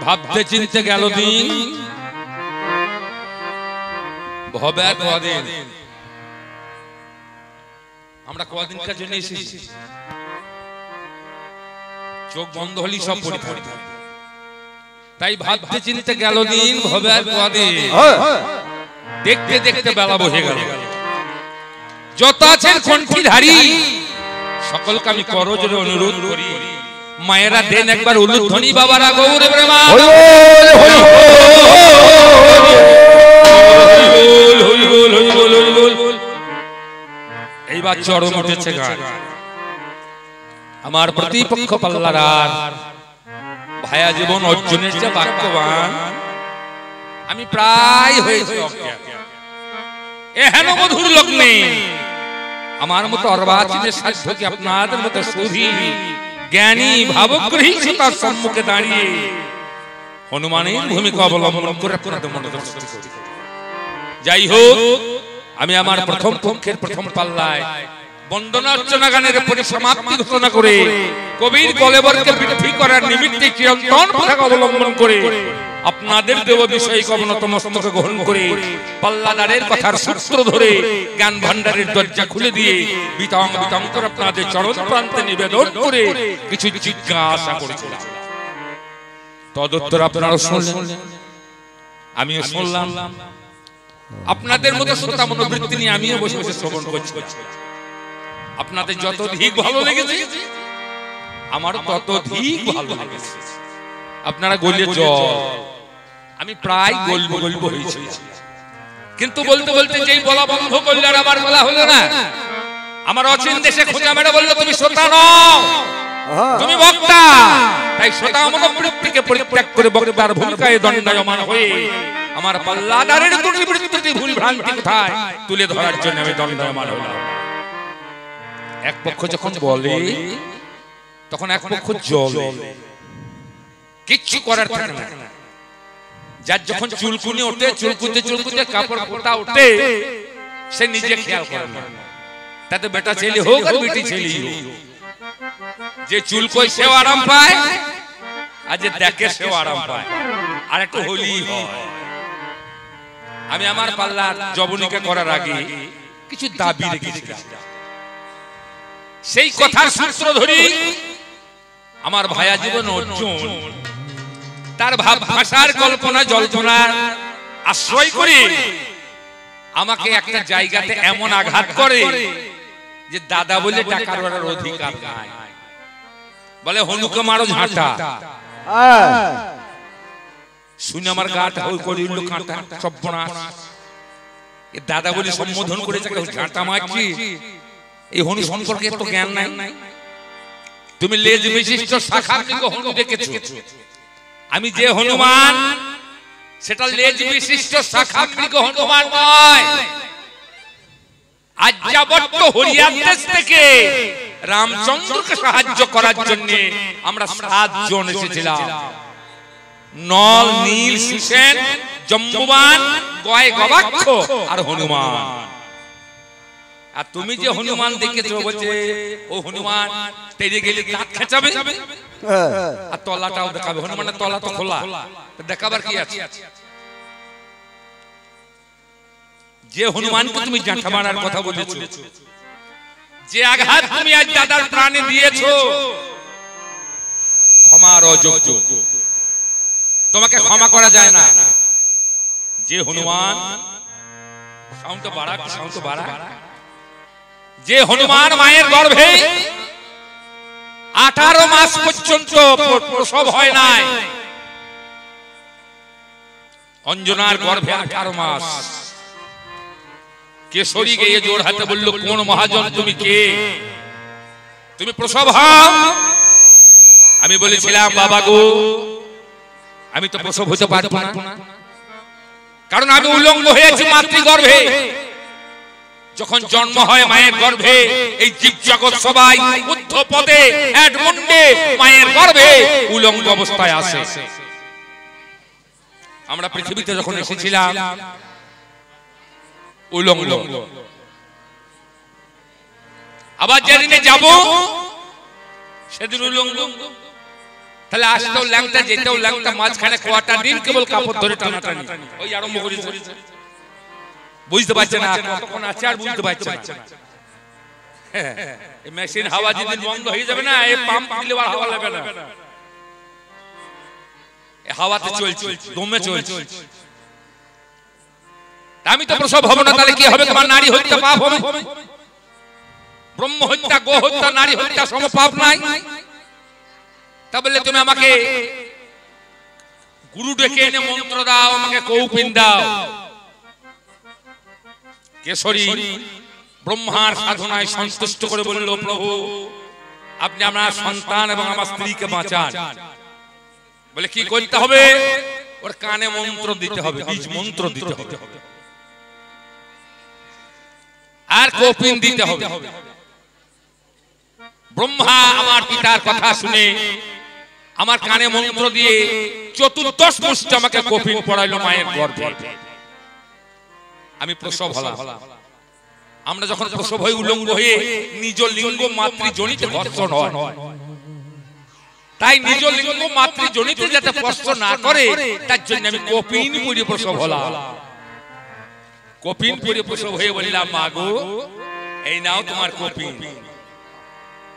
ভাবতে চিনতে গেল দিন, ভবে আর কদিন। আমরা কদিনকার জন্য এসেছি, চোখ বন্ধ হলি সব পরীক্ষা। তাই ভাবতে চিনতে গেল দিন, ভবে আর কদিন। দেখতে দেখতে বেলা বসে গেল। যত আছেন কণ্ঠীধারী সকলকে আমি করজোড়ে অনুরোধ করি, মায়েরা দেন একবার উলুধ্বনি, বাবারা গৌরে প্রেমা। এইবার চরম উঠেছে গান। আমার প্রতিপক্ষ পাল্লার ভায়া জীবন অর্জুনের যে বাক্যবান, আমি প্রায় হয়েছি অজ্ঞান। এ হেন মধুর লগ্নে আমার মতো অর্বাচীনের সাধ্য কি আপনাদের মতো সুধী জ্ঞানী ভাবগ্রহী তার সম্মুখে দাঁড়িয়ে হনুমানের ভূমিকা অবলম্বন করে আপনাদের মনে দর্শন করি। যাই হোক, আমি আমার প্রথম পক্ষের প্রথম পাল্লায় বন্দনা অর্চনা গানের পরিসমাপ্তি ঘোষণা করে কবির কলেবরকে বৃদ্ধি করার নিমিত্তে চিরন্তন পথ অবলম্বন করে আপনাদের দেব বিষয়িক অবনত মস্তকে গ্রহণ করে পাল্লাদারের কথার সূত্র ধরে জ্ঞান ভান্ডারের দরজা খুলে দিয়ে বিতং বিতং করে আপনাদের চরণ প্রান্তে নিবেদন করে কিছু জিজ্ঞাসা করেছিলাম। তদুত্তর আপনারা শুনলেন, আমিও শুনলাম। আপনাদের মতো শ্রোতা মনোবৃত্তি নিয়ে আমিও বসে বসে শ্রবণ করছি। আপনাদের যত ধিক ভালো লেগেছে আমার তত ধিক ভালো লেগেছে। আপনারা গলিয়ে জল, আমি প্রায় গল্প গল্প হয়েছি, কিন্তু বলতে বলতে যেই বলা বন্ধ করলে আর আমার বলা হলো না। আমার অচিন দেশে খোঁজা মেরে বললো, তুমি শ্রোতা নও, তুমি বক্তা। তাই শ্রোতা মনোবৃত্তিকে পরিত্যাগ করে বক্তার ভূমিকায় দণ্ডায়মান হয়ে আমার পাল্লাদারের দুটি বৃত্তি ভুল ভ্রান্তি কোথায় তুলে ধরার জন্য আমি দণ্ডায়মান হলাম। এক পক্ষ যখন বলে তখন এক পক্ষ জ্বলে, কিচ্ছু করার থাকে না। যার যখন চুলকুনি ওঠে, চুলকুতে চুলকুতে কাপড় ফোটা ওঠে, সে নিজে খেয়াল করে না। তাতে বেটা ছেলে হোক আর বেটি ছেলে হোক, যে চুলকোয় সেও আরাম পায় আর যে দেখে সেও আরাম পায়। আর একটু হলি হয়। আমি আমার পাল্লার জবনিকা করার আগে কিছু দাবি রেখেছিলাম। সেই কথার সূত্র ধরি আমার ভায়া জীবন অর্জুন তার ভাষার কল্পনা জল্পনার আশ্রয় করে আমাকে একটা জায়গাতে এমন আঘাত করে যে দাদা বলে ডাকার অধিকার নাই। বলে হনুকে মারো ঝাঁটা। শুনে আমার গাটা হই করে উঠল কাঁটা, সর্বনাশ। এ দাদা বলে সম্বোধন করে ঝাঁটা মারছি, এই হনু সম্পর্কে তো জ্ঞান নাই। তুমি লেজ বিশিষ্ট শাখার দিকে হনু দেখেছো, আমি যে হনুমান সেটা লেজ বিশিষ্ট শাখার দিকে হনুমান নয়। আর্যাবর্ত হরিয়ার দেশ থেকে রামচন্দ্রকে সাহায্য করার জন্য আমরা 7 জন এসেছিলাম। নল, নীল, সুসেন, জম্বুবান, গয় গবাক্ষ আর হনুমান। আর তুমি যে হনুমান দেখেছো বলছে ও হনুমান তেরে গেলে দাঁত খেঁচাবে আর তলাটাও দেখাবে। হনুমানের তলা তো খোলা, দেখাবার কি আছে? যে হনুমানকে তুমি জাঁটা মারার কথা বলেছো, যে আঘাত তুমি আজ দাদার প্রাণে দিয়েছো, ক্ষমার অযোগ্য, তোমাকে ক্ষমা করা যায় না। যে হনুমান সাউন্ড বাড়া, যে হনুমান মায়ের গর্ভে 18 মাস পর্যন্ত প্রসব হয় নাই, অঞ্জনার গর্ভে 18 মাস, কেশরী গিয়ে জোর হাতে বলল, কোন মহাজন তুমি কে? তুমি প্রসব হও। আমি বলেছিলাম, বাবা গো, আমি তো প্রসব হতে পারবো না, কারণ আমি উলঙ্গ হয়েছি মাতৃগর্ভে। যখন জন্ম হয় মায়ের গর্ভে, এই জীব জগৎ সবাই ঊর্ধ্বপদে এডমন্ডে মায়ের গর্ভে উলঙ্গ অবস্থায় আসে। আমরা পৃথিবীতে যখন এসেছিলাম উলঙ্গ, আবার যেদিনে যাব সেদিন উলঙ্গ। তাহলে আসতেও ল্যাংটা যেতেও ল্যাংটা, মাঝখানে কোয়াটা দিন কেবল কাপড় ধরে টানাটানি ওই আরম্ভ করেছে। বুঝতে পারছে না কতক্ষণ আছে আর বুঝতে পারছে না। এই মেশিন হাওয়া যেদিন বন্ধ হয়ে যাবে না, এই পাম্প দিলে আর হাওয়া লাগবে না, এই হাওয়াতে চলছে, দমে চলছে। আমি তো প্রসব হব না, তাহলে কি হবে? তোমার নারী হত্যা পাপ হবে, ব্রহ্ম হত্যা, গো হত্যা, নারী হত্যা সম পাপ নাই। তা বললে তুমি আমাকে গুরু ডেকে এনে মন্ত্র দাও, আমাকে কৌপিন দাও। কেশরী ব্রহ্মার সাধনায় সন্তুষ্ট করে বলল, প্রভু আপনি আমার সন্তান এবং আমার স্ত্রীকে বাঁচান। বলে কি করতে হবে? ওর কানে মন্ত্র দিতে হবে, বীজ মন্ত্র দিতে হবে, আর কৌপিন দিতে হবে। ব্রহ্মা আমার পিতার কথা শুনে আমার কানে মন্ত্র দিয়ে 14 মুষ্টি আমাকে কৌপিন পড়াইলো মায়ের গর্ভে। আমি প্রসব হলাম। আমরা যখন প্রসব হই উলঙ্গ হয়ে নিজ লিঙ্গ মাতৃজনিতে ঘর্ষণ হয়, তাই নিজ লিঙ্গ মাতৃজনিতে যাতে স্পর্শ না করে তার জন্য আমি কৌপিন পড়ে প্রসব হলাম। কৌপিন পড়ে প্রসব হয়ে বললাম, মা গো এই নাও তোমার কৌপিন।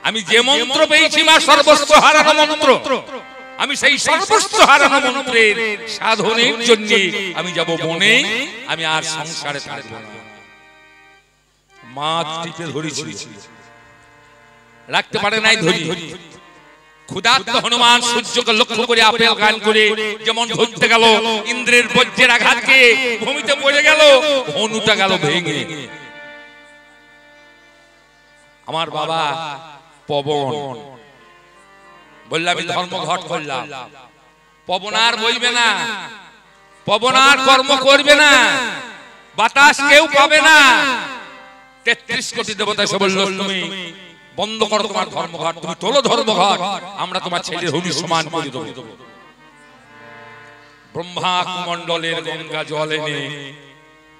আমি যে মন্ত্র পেয়েছি মা, সর্বস্ব হারানো মন্ত্র, আমি সেই সর্বস্ব হারানো মন্ত্রের সাধনের জন্য আমি যাব বনে, আমি আর সংসারে থাকবো না। মা টিপে ধরেছিল, রাখতে পারে নাই ধরি। ক্ষুধার্ত হনুমান সূর্যকে লক্ষ্য করে আপেল গান করে যেমন ধরতে গেল, ইন্দ্রের বজ্রের আঘাতকে ভূমিতে পড়ে গেল, হনুটা গেল ভেঙে। আমার বাবা পবন বললাম, আমি ধর্মঘট করলাম। পবন আর বইবে না, পবন আর কর্ম করবে না, বাতাস কেউ পাবে না। 33 কোটি দেবতা এসে বলল, তুমি বন্ধ করো তোমার ধর্মঘট, তুমি তোলো ধর্মঘট, আমরা তোমার ছেলের হনু সমান করে দেব। ব্রহ্মা কুমণ্ডলের গঙ্গা জল এনে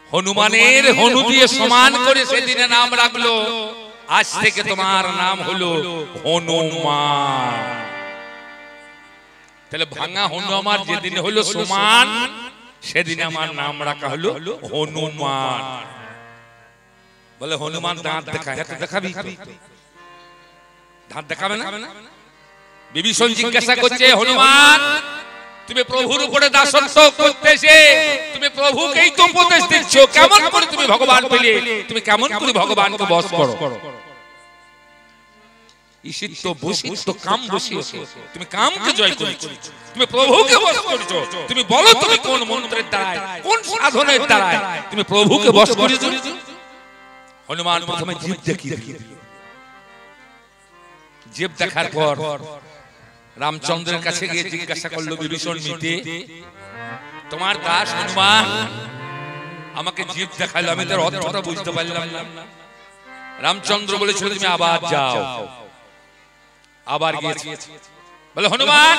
হনুমানের হনু দিয়ে সমান করে সেদিনে নাম রাখলো, আজ থেকে তোমার নাম হলো হনুমান। তাহলে ভাঙা হনু আমার যেদিন হলো সমান, সেদিন আমার নাম রাখা হলো হনুমান। বলে হনুমান দাঁত দেখায়, এত দেখাবি? দাঁত দেখাবে না? বিভীষণ জিজ্ঞাসা করছে, হনুমান তুমি প্রভুর উপরে দাসত্ব করতেছে, তুমি প্রভুকেই তো উপদেশ দিচ্ছ, কেমন করে তুমি ভগবান পেলে, তুমি কেমন করে ভগবানকে বশ করো? ঈশিত্ব বশিত্ব কাম বসিয়েছে, তুমি কামকে জয় করেছো, তুমি প্রভুকে বশ করেছো। তুমি বলো তুমি কোন মন্ত্রের দ্বারায়, কোন সাধনের দ্বারায় তুমি প্রভুকে বশ করেছো? হনুমান প্রথমে জীব দেখিয়ে দিল। জীব দেখার পর রামচন্দ্রের কাছে গিয়ে জিজ্ঞাসা করলো, বিভীষণ মিতে তোমার দাস হনুমান আমাকে জীব দেখালো, আমি তার অর্থটা বুঝতে পারলাম না। রামচন্দ্র বলেছিল, তুমি আবার যাও। আবার গিয়েছি। বলে হনুমান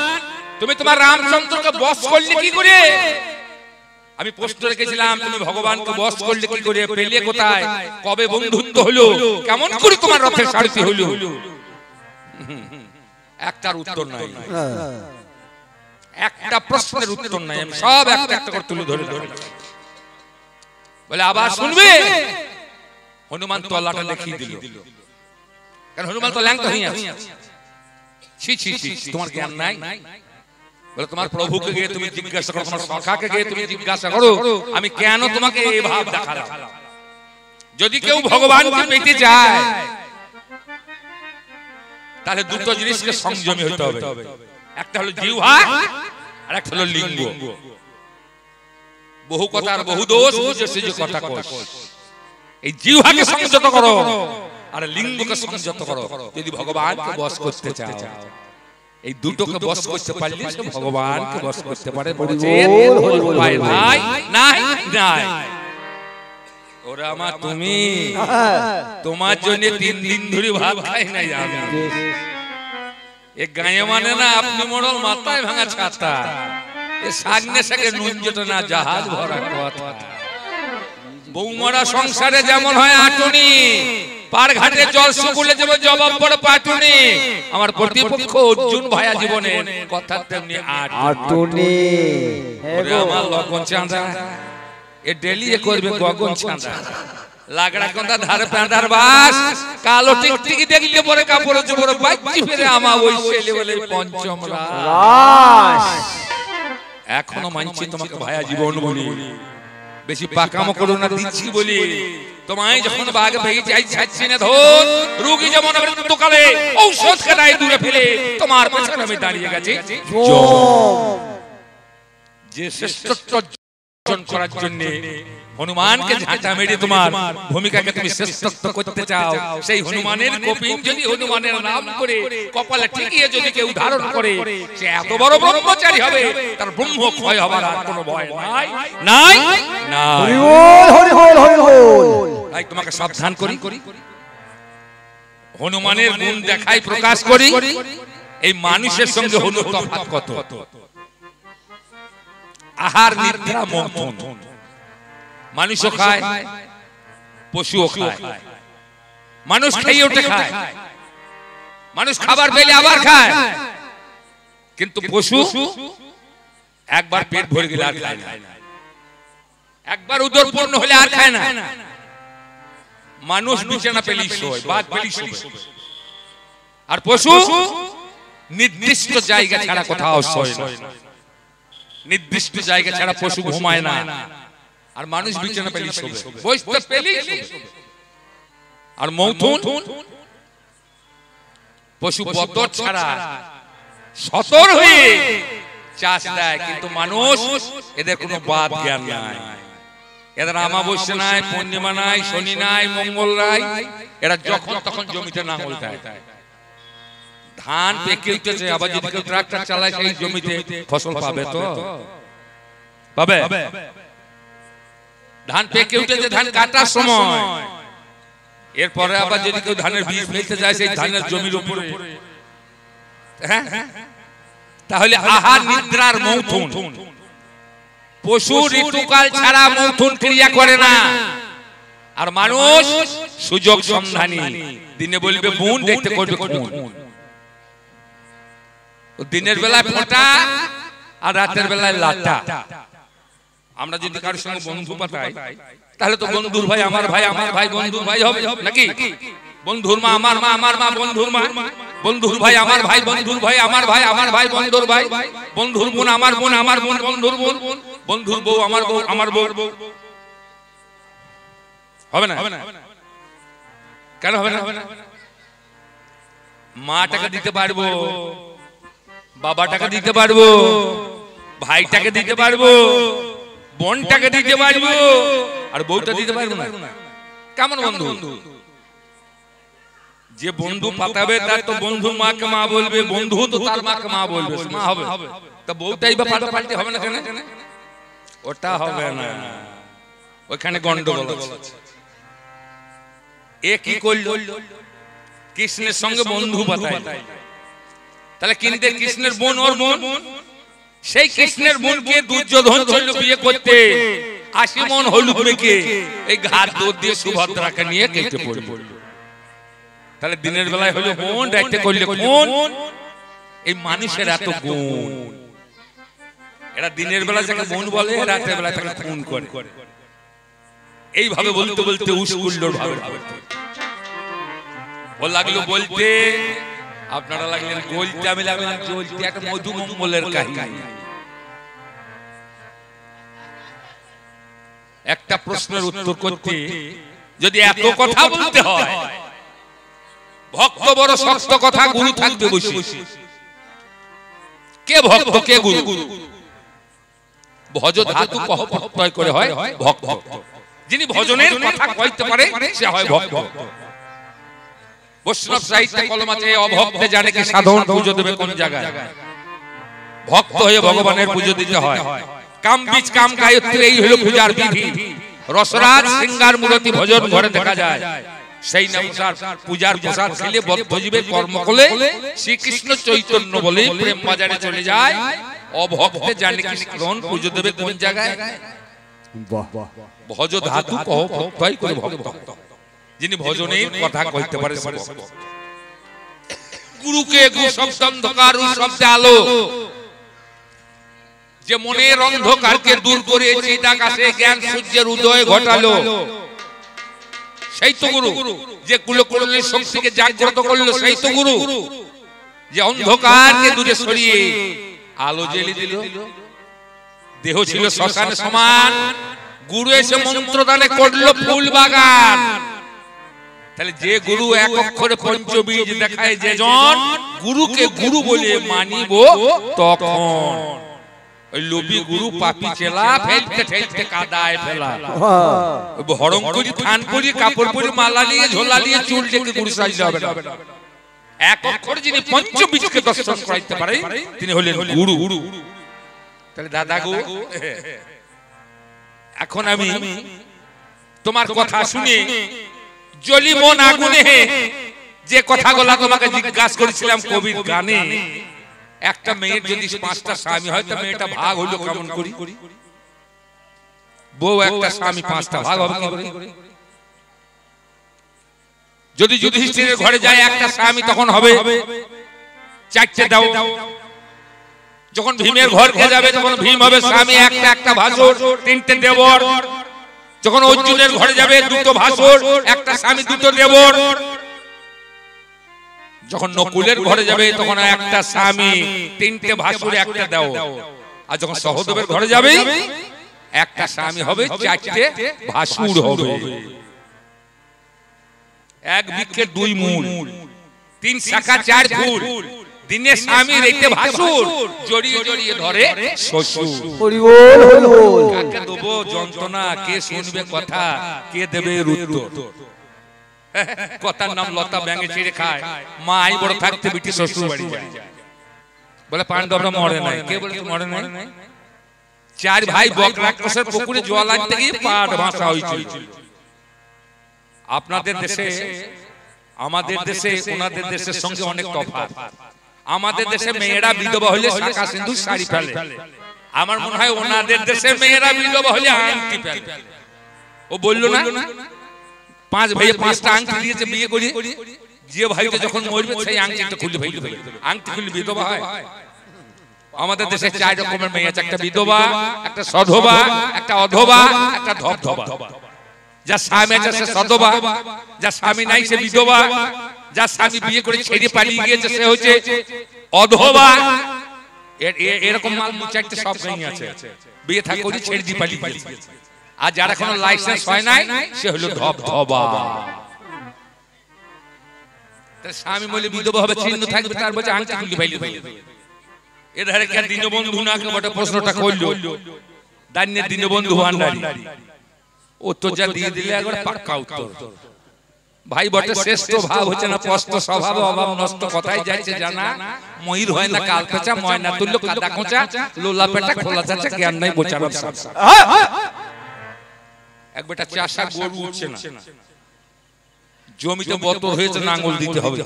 তুমি তোমার রামচন্দ্রকে বশ করলে কি করে? আমি প্রশ্ন রেখেছিলাম, তুমি ভগবানকে বশ করলে কি করে, পেলে কোথায়, কবে বন্ধুত্ব হলো, কেমন করে তোমার রথের সারথি হলো? একটার উত্তর নাই, একটা প্রশ্নের উত্তর নাই। আমি সব একটা একটা করে তুলে ধরে বলে আবার শুনবে। হনুমান তো আল্লাহটা দেখিয়ে দিল, কারণ হনুমান তো ল্যাংটা হয়ে আছে। ছি ছি ছি, তোমার জ্ঞান নাই? বলে তোমার প্রভুকে গিয়ে তুমি জিজ্ঞাসা করো, তোমার সখাকে গিয়ে তুমি জিজ্ঞাসা করো, আমি কেন তোমাকে এই ভাব দেখালাম। যদি কেউ ভগবানকে পেতে চায় তাহলে দুটো জিনিসকে সংযমী হতে হবে, একটা হলো জিহ্বা আর একটা হলো লিঙ্গ। বহু কথার বহু দোষ, বুঝে সুঝে কথা কও। এই জিহ্বাকে সংযত করো আর লিঙ্গকে সংযত করো যদি ভগবানকে বশ করতে চাও। এই দুটোকে বশ করতে পারলে সে ভগবানকে বশ করতে পারে। ভাই ভাই নাই নাই, ওরা আমার তুমি, তোমার জন্য 3 দিন ধরে ভাত খাই নাই আমি। এ গায়ে মানে না আপনি মোড়ল মাথায় ভাঙা ছাতা, এ সাগনে সাগে নুন যেটা না জাহাজ ভরা কথা। বৌমারা সংসারে যেমন হয় আটনি, পার ঘাটে জল শুকুলে যাব জবাব পড়ে পাটুনি আমার প্রতিপক্ষ অর্জুন ভায়া জীবনে কথা তেমনি আটুনি ওরে আমার লগন চাঁদা এ ডেলি এ করবে গগন চাঁদা লাগড়া কোনটা ধারে প্যাঁদার বাস কালো টিকটিকি দেখলে পরে কাপড় চোপড় বাচ্চি ফেরে আমা ওই ছেলে বলে পঞ্চম রাস এখনো মানছি তোমাকে ভায়া জীবন বলি বেশি পাকামো করো না দিচ্ছি বলি তোমায় যখন বাঘ ভেগে যাই ছাড়ছি না ধর রোগী যেমন মৃত্যুকালে ঔষধ খেলায় দূরে ফেলে তোমার পেছনে আমি দাঁড়িয়ে গেছি যে শ্রেষ্ঠত্ব অর্জন করার জন্য হনুমানকে ঝাঁটা মেরে তোমার ভূমিকাকে তুমি শ্রেষ্ঠত্ব করতে চাও সেই হনুমানের কপিন যদি হনুমানের নাম করে কপালে ঠেকিয়ে যদি কেউ ধারণ করে সে এত বড় ব্রহ্মচারী হবে তার ব্রহ্ম ক্ষয় হবার আর কোনো ভয় নাই নাই নাই হরি বল হরি বল হরি বল তাই তোমাকে সাবধান করি হনুমানের গুণ দেখাই প্রকাশ করি এই মানুষের সঙ্গে হনু তফাৎ কত আহার নিদ্রা মন্থন মানুষও খায় পশুও খায় মানুষ খেয়ে ওঠে খায় মানুষ খাবার পেলে আবার খায় কিন্তু পশু একবার পেট ভরে গেলে আর খায় না একবার উদর পূর্ণ হলে আর খায় না মানুষ বিছানা পেলেই শোয় বাদ পেলেই শোয় আর পশু নির্দিষ্ট জায়গা ছাড়া কোথাও শোয় না নির্দিষ্ট জায়গা ছাড়া পশু ঘুমায় না আর মানুষ বিছানা পেলেই শোবে বসতে পেলেই শোবে আর মৌথুন পশু বদর ছাড়া সতর হয়ে চাষ দেয় কিন্তু মানুষ এদের কোনো বাদ জ্ঞান নাই এদের আমাবস্যা নাই পূর্ণিমা নাই শনি নাই মঙ্গল নাই এরা যখন তখন জমিতে নাঙল দেয় ধান পেকে উঠেছে আবার যদি কেউ ট্রাক্টর চালায় সেই জমিতে ফসল পাবে তো পাবে ধান পেকে উঠেছে ধান কাটার সময় এরপরে আবার যদি কেউ ধানের বীজ ফেলতে যায় সেই ধানের জমির উপরে তাহলে আহার নিদ্রার মৌথুন পশু ঋতুকাল ছাড়া মৌথুন ক্রিয়া করে না আর মানুষ সুযোগ সন্ধানী দিনে বলবে বুন দেখতে করবে খুন দিনের বেলায় ফোঁটা আর রাতের বেলায় লাটা আমরা যদি কারোর সঙ্গে বন্ধু পাতাই তাহলে তো বন্ধুর ভাই আমার ভাই বন্ধুর ভাই হবে নাকি বন্ধুর মা আমার মা বন্ধুর মা বন্ধুর ভাই আমার ভাই বন্ধুর ভাই আমার ভাই বন্ধুর ভাই বন্ধুর বোন আমার বোন বন্ধুর বোন বন্ধুর বউ আমার বউ হবে না কেন হবে না মা টাকা দিতে পারবো বাবাটাকে দিতে পারবো ভাইটাকে দিতে পারবো বোনটাকে দিতে পারবো আর বউটা দিতে পারবো না কেমন বন্ধু যে বন্ধু পাতাবে তার তো বন্ধুর মাকে মা বলবে বন্ধু তো তার মাকে মা বলবে মা হবে তা বউটাই বা পাল্টাপাল্টি হবে না কেন ওটা হবে না ওইখানে গন্ডগোল আছে এ কি করল কৃষ্ণের সঙ্গে বন্ধু পাতায় তাহলে কিন্তু কৃষ্ণের বোন ওর বোন সেই কৃষ্ণের বোনকে দুর্যোধন চলল বিয়ে করতে 80 মণ হলুদ মেখে এই ঘাট দৌড় দিয়ে সুভদ্রাকে নিয়ে কেটে পড়ল তাহলে দিনের বেলায় হলো বোন রাতে করলে কোন এই মানুষের এত গুণ এরা দিনের বেলা যাকে বোন বলে রাতের বেলা তাকে খুন করে এইভাবে বলতে বলতে উস্কুল্লোর ভাবে ও লাগলো বলতে আপনারা লাগলেন বলতে আমি লাগলাম চলতে একটা মধুমঙ্গলের কাহিনী একটা প্রশ্নের উত্তর করতে যদি এত কথা বলতে হয় ভক্ত বড় শক্ত কথা গুরু থাকবে বসে কে ভক্ত কে গুরু ভজ ধাতু কহ প্রত্যয় করে হয় ভক্ত যিনি ভজনের কথা কইতে পারে সে হয় ভক্ত বৈষ্ণব সাহিত্যে কলম আছে অভক্তে জানে কি সাধন পুজো দেবে কোন জায়গায় ভক্ত হয়ে ভগবানের পুজো দিতে হয় কাম বীজ কাম গায়ত্রী এই হলো পূজার বিধি রসরাজ সিঙ্গার মূরতি ভজন ঘরে দেখা যায় সেই নামসার পূজার প্রসাদ খেলে বদ্ধজীবের কর্ম করলে শ্রীকৃষ্ণ চৈতন্য বলে প্রেম বাজারে চলে যায় অভক্তে জানে কি সাধন পুজো দেবে কোন জায়গায় ভজ ধাতু কহ প্রত্যয় করে ভক্ত যিনি ভজনের কথা কইতে পারে। গুরুকে গু শব্দ অন্ধকার, উ শব্দে আলো, যে মনের অন্ধকারকে দূর করে চিদাকাশে জ্ঞান সূর্যের উদয় ঘটালো, সেই তো গুরু। যে কুলকুলের শক্তিকে জাগ্রত করলো, সেই তো গুরু। যে অন্ধকারকে দূরে সরিয়ে আলো জ্বেলে দিল। দেহ ছিল শ্মশানের সমান, গুরু এসে মন্ত্রদানে করলো ফুল বাগান। তাহলে যে গুরু এক অক্ষরে পঞ্চবীজ দেখায়, যে জন গুরুকে গুরু বলে মানিব, তখন ওই লোভী গুরু পাপী চেলা ফেলতে ফেলতে কাদায় ফেলা। হরং করি, থান করি, কাপড় পরি, মালা নিয়ে, ঝোলা নিয়ে, চুল ডেকে গুরু সাজতে হবে না। এক অক্ষরে যিনি পঞ্চবীজকে দর্শন করাইতে পারে, তিনি হলেন গুরু। তাহলে দাদা গো, এখন আমি তোমার কথা শুনে জলি মন আগুনে যে কথাগুলো তোমাকে জিজ্ঞাসা করেছিলাম কবির গানে, একটা মেয়ের যদি 5টা স্বামী হয়, তা মেয়েটা ভাগ হইলো কেমন করি? বউ একটা স্বামী 5টা ভাগ হবে কি করে? যদি যুধিষ্ঠিরের ঘরে যায় একটা স্বামী, তখন হবে 4টে দাও। যখন ভীমের ঘরকে যাবে, তখন ভীম হবে স্বামী, একটা একটা ভাসুর, 3টে দেবর। যখন অর্জুনের ঘরে যাবে, 2টো ভাসুর, একটা স্বামী, 2টো দেবর। যখন নকুলের ঘরে যাবে, তখন একটা স্বামী, 3টে ভাসুর, একটা দেবর। আর যখন সহদেবের ঘরে যাবে, একটা স্বামী হবে, 4টে ভাসুর হবে। এক বৃক্ষের 2 মূল, 3 শাখা 4 ফুল। দিনে স্বামী, রাতে ভাসুর, জড়িয়ে জড়িয়ে ধরে শ্বশুর। হরি বল হরি বল। কাকে দেব যন্ত্রণা, কে শুনবে কথা, কে দেবে উত্তর? কথার নাম লতা ব্যাঙে ছিঁড়ে খায়। মা আই বড় থাকতে বিটি শ্বশুর বাড়ি যায়, বলে পাণ্ডবরা মরে নাই। কে বলে মরে নাই? 4 ভাই বক রাক্ষসের পুকুরে জল আনতে গিয়ে পাট ভাষা হয়েছিল। আপনাদের দেশে, আমাদের দেশে, ওনাদের দেশের সঙ্গে অনেক তফাৎ। আমাদের দেশে মেয়েরা বিধবা হলে শাঁখা সিঁদুর শাড়ি ফেলে। আমার মনে হয় ওনাদের দেশে মেয়েরা বিধবা হলে আংটি ফেলে। ও বললো না, 5 ভাইয়ে 5টা আংটি দিয়েছে বিয়ে করি, যে ভাইকে যখন মরবে সেই আংটিটা খুলে ফেলবে। আংটি খুলে বিধবা হয়। আমাদের দেশে 4 রকমের মেয়ে আছে, একটা বিধবা, একটা সধবা, একটা অধবা, একটা ধবধবা। যার স্বামী আছে সে সধবা, যার স্বামী নাই সে বিধবা, যার স্বামী বিয়ে করে ছেড়ে পালিয়ে গিয়েছে সে হচ্ছে অধবা। এরকম মাল 4টে সব মেয়ে আছে, বিয়ে থা করে ছেড়ে দিয়ে পালিয়ে গিয়েছে। আর যার এখনো লাইসেন্স হয় নাই, সে হলো ধবধবা। তার স্বামী বলে বিধবা হবে, চিহ্ন থাকবে, তার বলছে আংটি খুলে ফেলবে। এধারে কে দীনবন্ধু নাকে বটে প্রশ্নটা করলো, দান্যের দীনবন্ধু ভান্ডারী। উত্তর যা দিয়ে দিলে একবার পাক্কা উত্তর। ভাই বটে শ্রেষ্ঠ ভাব হচ্ছে না স্পষ্ট স্বভাব, অভাব নষ্ট কথাই যাচ্ছে জানা। ময়ূর হয় না কাল পেঁচা, ময়না তুল্য কাদা খোঁচা, লোলা পেটা খোলা চাচা, জ্ঞান নাই বোচানো। এক বেটা চাষা গরু উঠছে না, জমিতে বতর হয়েছে, নাঙ্গল দিতে হবে।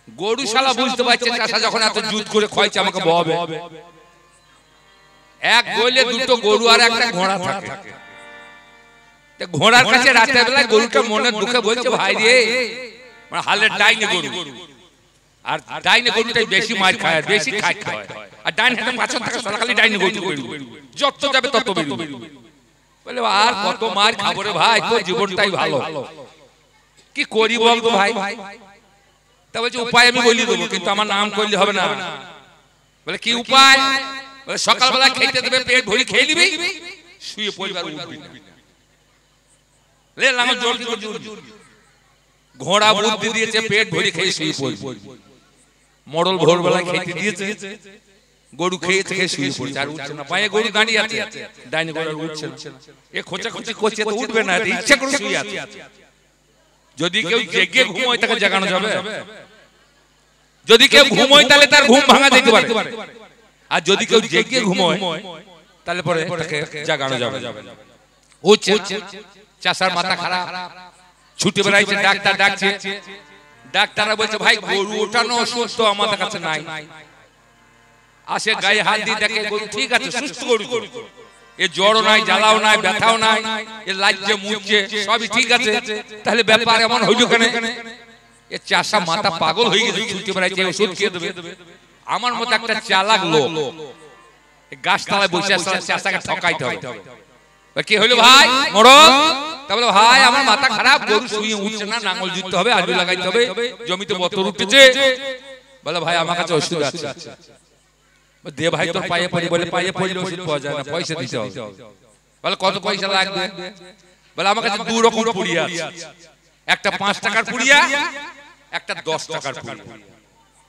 গরু শালা বুঝতে পারছে চাষা যখন এত জুত করে খয়ছে আমাকে বহাবে। এক গইলে 2টো গরু আর একটা ঘোড়া থাকে। ঘোড়ার কাছে রাতের বেলায় গরুটা মনের দুঃখে বলছে, ভাই রে, হালের ডাইনে গরু, আর ডাইনে গরুটাই বেশি মার খায়, বেশি খায়। আর ডাইন হাতে পাছন থাকে, খালি ডাইনে গরু বেরোবে, যত যাবে তত বেরোবে। বলে আর কত মার খাবো রে ভাই, তোর জীবনটাই ভালো, কি করি বলতো ভাই? তা বলছে উপায় আমি বলি দেবো, কিন্তু আমার নাম করলে হবে না। বলে কি উপায়? বলে সকালবেলা খেতে দেবে, পেট ভরি খেয়ে নিবি, শুয়ে পরিবার উঠবি না। ঘোড়া বুদ্ধি দিয়েছে, পেট ভরি খেয়ে শুয়ে পড়বি। মরল ভোরবেলায় খেতে দিয়েছে, গরু খেয়েছে, খেয়ে শুয়ে পড়ছে, আর উঠছে না। পায়ে গরু দাঁড়িয়ে আছে, ডাইনে গরু উঠছে না। এ খোঁচাখুচি করছে, তো উঠবে না, ইচ্ছা করে শুয়ে আছে। যদি কেউ জেগে ঘুমোয় তাকে জাগানো যাবে? যদি কেউ ঘুমোয় তাহলে তার ঘুম ভাঙা যেতে পারে, আর যদি কেউ জেগে ঘুমোয় তাহলে পরে তাকে জাগানো যাবে। উঠছে, চাষার মাথা খারাপ, ছুটে বেড়াইছে, ডাক্তার ডাকছে। ডাক্তাররা বলছে ভাই গরু ওঠানো অসুস্থ আমাদের কাছে নাই। আসে গায়ে হাত দিয়ে দেখে গরু ঠিক আছে, সুস্থ গরু। এ জ্বরও নাই, জ্বালাও নাই, ব্যথাও নাই, এ লাজ্জে মুখছে, সবই ঠিক আছে, তাহলে ব্যাপার এমন হইল কেন? এ চাষা মাথা পাগল হয়ে গেছে, ছুটে বেড়াইছে, ওষুধ খেয়ে দেবে। আমার মতো একটা চালাক লোক গাছতলায় বসে আছে, চাষাকে ঠকাইতে হবে। কি হইলো ভাই মরদ? তাহলে ভাই আমার মাথা খারাপ, গরু শুয়ে উঠছে না, নাঙ্গল জুততে হবে, আলু লাগাইতে হবে, জমিতে বতর উঠেছে। বলে ভাই আমার কাছে ওষুধ আছে। দে ভাই তোর পায়ে পড়ি। বলে পায়ে পড়লে ওষুধ পাওয়া যায় না, পয়সা দিতে হবে। বলে কত পয়সা লাগবে? বলে আমার কাছে দু রকম পুড়িয়া আছে, একটা 5 টাকার পুড়িয়া, একটা 10 টাকার পুড়িয়া।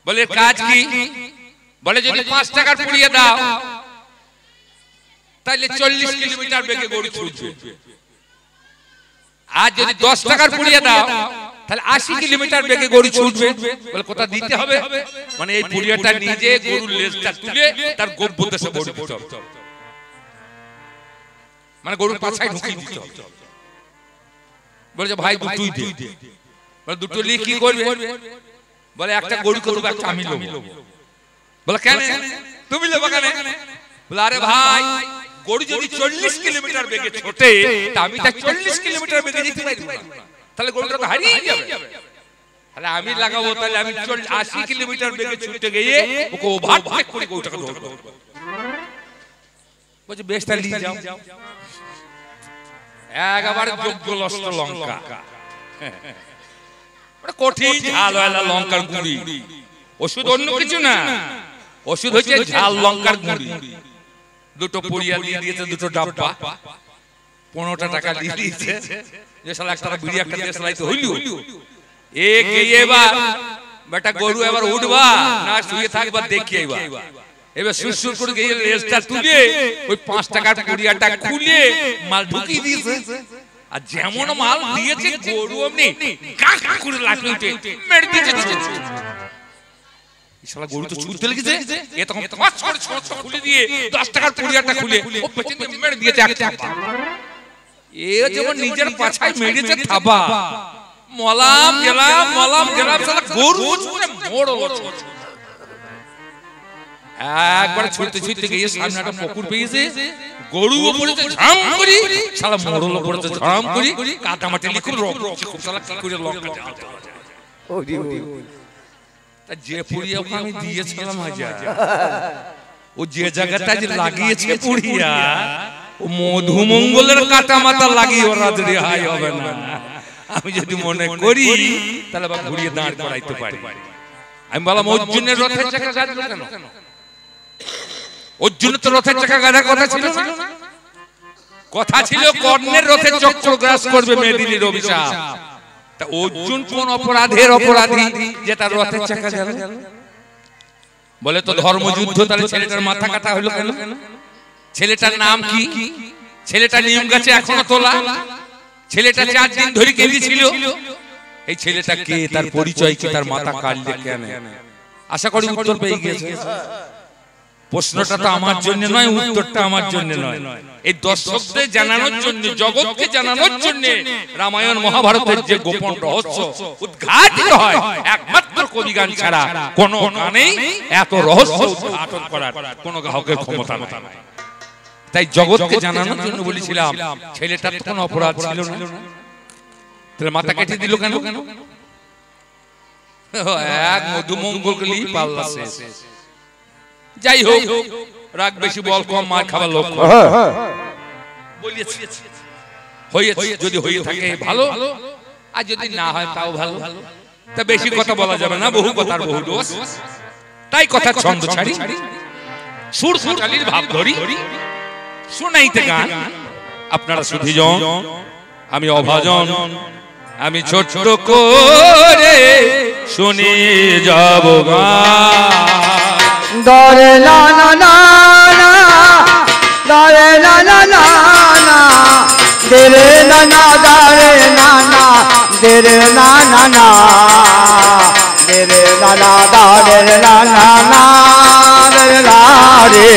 বলে কাজ কি? বলে যদি 5 টাকার পুড়িয়া দাও তাহলে 40 কিলোমিটার বেগে গরু ছুটবে, আর যদি 10 টাকার পুড়িয়া দাও তাহলে 80 কিলোমিটার বেগে গরু ছুটবে। বলে কোথা দিতে হবে? মানে এই পুড়িয়াটা নিজে গরুর লেজটা তুলে তার গোব্বর দেশে গরু দিতে হবে, মানে গরুর পাছায় ঢুকিয়ে দিতে হবে। বলে ভাই দুটোই দে। বলে দুটো নিয়ে কি করবে? বলে একটা গরু করবো, একটা আমি নেবো। বলে কেন তুমি নেবো কেন? বলে আরে ভাই গরু যদি 40 কিলোমিটার বেগে ছোটে, তা আমি তা 40 কিলোমিটার বেগে যেতে পারবো না, তাহলে গরুটা তো হারিয়ে যাবে। তাহলে আমি লাগাবো, তাহলে আমি 80 কিলোমিটার বেগে ছুটে গিয়ে ওকে ওভারটেক করে গরুটাকে ধরবো। বলছে বেশ তাহলে নিয়ে যাও। একবারে যোগ্য লস্ত লঙ্কা, কঠিন ঝাল লঙ্কার গুঁড়ি। ওষুধ অন্য কিছু না, ওষুধ হচ্ছে ঝাল লঙ্কার গুঁড়ি। দুটো পুড়িয়া দিয়ে দিয়েছে, দুটো ডাব্বা, 15টা টাকা দিয়ে দিয়েছে। যে শালা একটা বিড়ি একটা দিয়ে চালাইতে হইল। এবার বেটা গরু এবার উঠবা না শুয়ে থাকবা দেখি এবার সুরসুর করে গিয়ে লেজটা তুলে ওই 5 টাকার পুড়িয়াটা খুলে মাল ঢুকিয়ে দিয়েছে। আর যেমন মাল দিয়েছে গরু এমনি গা গা করে লাফিয়ে উঠে মেরে দিয়েছে। শালা গরু তো ছুটতে লেগেছে, এ তখন 5 করে ছোট খুলে দিয়ে 10 টাকার পুড়িয়াটা খুলে ও পেছনে মেরে দিয়েছে একটা। এ যেমন নিজের পাছায় মেরেছে থাবা। মলাম গেলাম শালা গরু ছুটে মোড় একবার ছুটতে ছুটতে গিয়ে সামনে একটা পুকুর পেয়েছে, গরু পড়েছে ঝাম করি, শালা মোড়ল পড়েছে ঝাম করি, কাটা মাটি লিখুন খুব শালা করে লঙ্কা তা যে পুড়িয়া আমি দিয়েছিলাম হাজার, ও যে জায়গাটা যে লাগিয়েছে পুড়িয়া ও মধুমঙ্গলের কাটা মাথা লাগিয়ে ওরা রেহাই হবে না। আমি যদি মনে করি তাহলে বা ঘুরিয়ে দাঁড় করাইতে পারি। আমি বললাম অর্জুনের রথের চাকা গাড়লো কেন? অর্জুনের তো রথের চাকা গাড়ার কথা ছিল না, কথা ছিল কর্ণের রথের চক্র গ্রাস করবে মেদিনীর অভিশাপ। তা অর্জুন কোন অপরাধের অপরাধী যে তার রথের চাকা গেল? বলে তো ধর্মযুদ্ধ। তাহলে ছেলেটার মাথা কাটা হলো কেন? ছেলেটার নাম কি? ছেলেটা নিয়ম গাছে এখনো তোলা। ছেলেটা 4 দিন ধরে কেঁদেছিল। এই ছেলেটা কে, তার পরিচয় কি, তার মাথা কাটলে কেন? আশা করি উত্তর পেয়ে গেছে। প্রশ্নটা তো আমার জন্য নয়, উত্তরটা আমার জন্য নয়, এই দর্শকদের জানানোর জন্য, জগৎকে জানানোর জন্য রামায়ণ মহাভারতের যে গোপন রহস্য উদ্ঘাটিত হয় একমাত্র কবিগান ছাড়া কোন গানেই এত রহস্য উদ্ঘাটন করার কোন গ্রাহকের ক্ষমতা নেই। তাই জগৎকে জানানোর জন্য বলেছিলাম ছেলেটার তো কোনো অপরাধ ছিল না, তাহলে মাথা কেটে দিল কেন? এক মধুমঙ্গলকে নিয়ে পাল্লা শেষ। যাই হোক, রাগ বেশি বল কম, মার খাবার লোক হয়েছে। যদি হয়ে থাকে ভালো, আর যদি না হয় তাও ভালো। তা বেশি কথা বলা যাবে না, বহু কথার বহু দোষ। তাই কথা ছন্দ ছাড়ি, সুর সুরকালির ভাব ধরি, শোনাইতে গান আপনারা সুধীজন, আমি অভাজন, আমি ছোট্ট করে শুনে যাব গান। দরে না না না না, দরে না না না না, দেরে না না, দরে না না, দেরে না না না, দেরে না না, দরে না না না, দেরে না রে,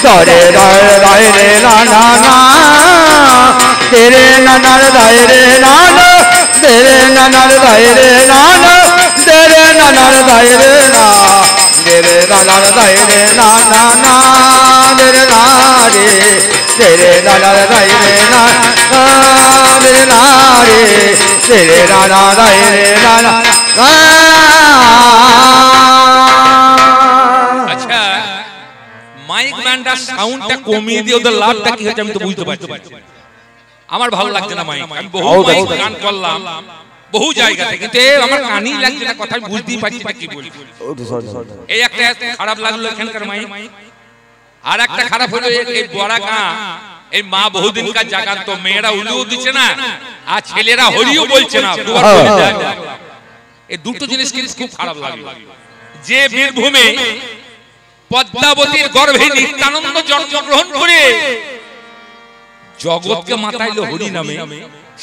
দরে দরে দরে রে না না না, দেরে না না দরে রে না না, দেরে না না দরে রে না না, দেরে না না দরে রে না, দেরে না না দরে রে না না না, দেরে না রে, দে রে না না দাই রে না রে না রে দে রে না না দাই রে না না। আচ্ছা মাইক ব্যান্ডার সাউন্ডটা কমিয়ে দিয়ে ওদের লাভটা কি হচ্ছে আমি তো বুঝতে পারছি। আমার ভালো লাগছে না মাইক, আমি বহু মাইক গান করলাম বহু জায়গাতে, কিন্তু আমার কানই লাগছে না, কথা আমি বুঝতেই পারছি না কি বলছি। এই একটা খারাপ লাগলো এখানকার মাইক। আর একটা খারাপ হলো এই বড়া গাঁ, এই মা বহুদিনকার জাগান তো মেয়েরা উলিও দিচ্ছে না আর ছেলেরা হরিও বলছে না। এই দুটো জিনিস কিন্তু খুব খারাপ লাগলো। যে বীরভূমে পদ্মাবতীর গর্ভে নিত্যানন্দ জন্মগ্রহণ করে জগৎকে মাতাইলো হরি নামে,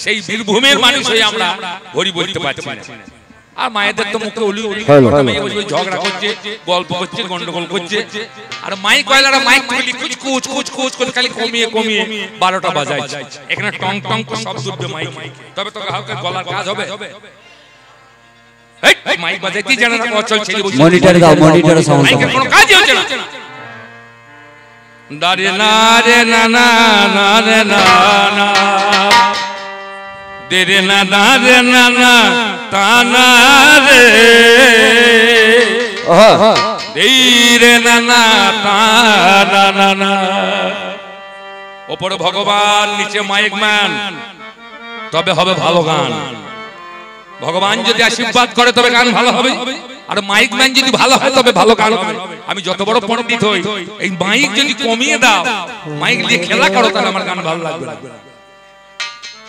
সেই বীরভূমের মানুষ হয়ে আমরা হরি বলতে পারছি না। আর মায়েদের তো মুখে উলি উলি ঝগড়া করছে, গল্প করছে, গন্ডগোল করছে। আর মাইক ওয়ালারা মাইক তুলি কুচ কুচ কুচ কুচ করে খালি কমিয়ে কমিয়ে 12টা বাজাইছে। এখানে টং টং করে শব্দ উঠবে মাইক, তবে তো গ্রাহকের গলার কাজ হবে। এই মাইক বাজাইতে জানা না, অচল ছেলে বসে মনিটর দাও, মনিটর সাউন্ড মাইকের কোনো কাজই হচ্ছে না। দারে না রে না না না রে না না দে রে না না রে না না তা না রে দেই রে না না তা না না না। ওপরে ভগবান, নিচে মাইক ম্যান, তবে হবে ভালো গান। ভগবান যদি আশীর্বাদ করে তবে গান ভালো হবে, আর মাইক ম্যান যদি ভালো হয় তবে ভালো গান হবে। আমি যত বড় পণ্ডিত হই, এই মাইক যদি কমিয়ে দাও, মাইক দিয়ে খেলা করো, তাহলে আমার গান ভালো লাগবে না।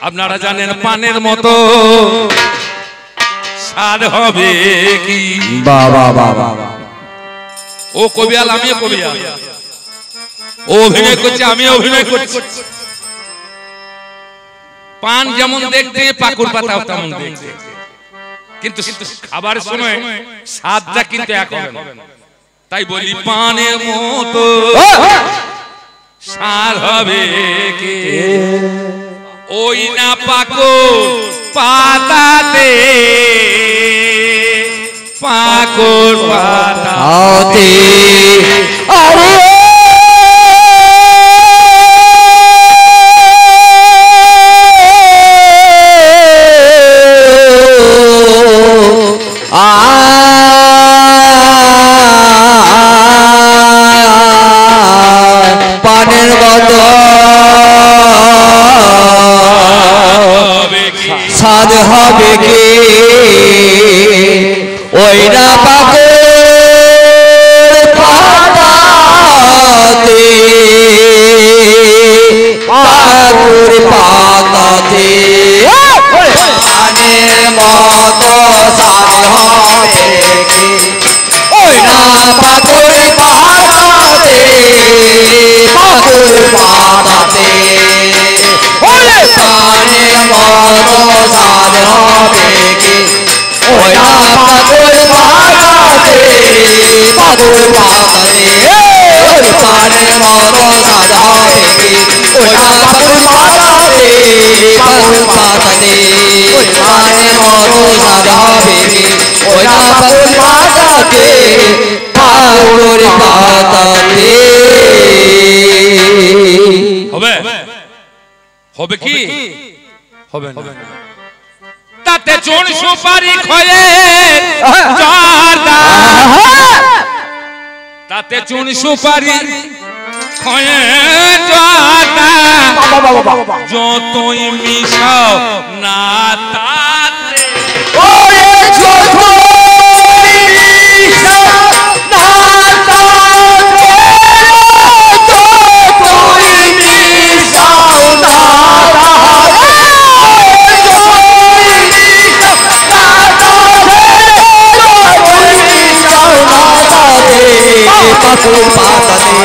আপনারা জানেন পানের মতো স্বাদ হবে কি। বাবা বাবা, ও কবিয়াল, আমিও কবিয়াল। ও অভিনয় করছে, আমি অভিনয় করছি। পান যেমন দেখতে, পাকুড় পাতা তেমন দেখতে, কিন্তু খাবারের সময় স্বাদটা কিন্তু এক হবে না। তাই বলি পানের মতো স্বাদ হবে কি, ওই না পাকুড় পাতাতে, পাকুড় পাতাতে। পানের মতো স্বাদ হবে কি, ওই না পাকুড় পাতাতে, পাকুড় পাতাতে। পানের মতো স্বাদ হবে কি, ওই না পাকুড় পাতাতে, পাকুড় পাতাতে। পানের মতো স্বাদ হবে কি, ওই না পাকুড় পাতাতে, পাকুড় পাতাতে। পানের মতো স্বাদ হবে কি, ওই না পাকুড় পাতাতে, পাকুড় পাতাতে। পানের মতো স্বাদ হবে কি, ওই না পাকুড় পাতাতে, পাকুড় পাতাতে। হবে হবে কি হবে না। তাতে চুন সুপারি খয়ে জর্দা, তাতে চুন সুপারি খয়ে জর্দা, যতই মিশাও না তাতে। পাকুড় পাতাতে,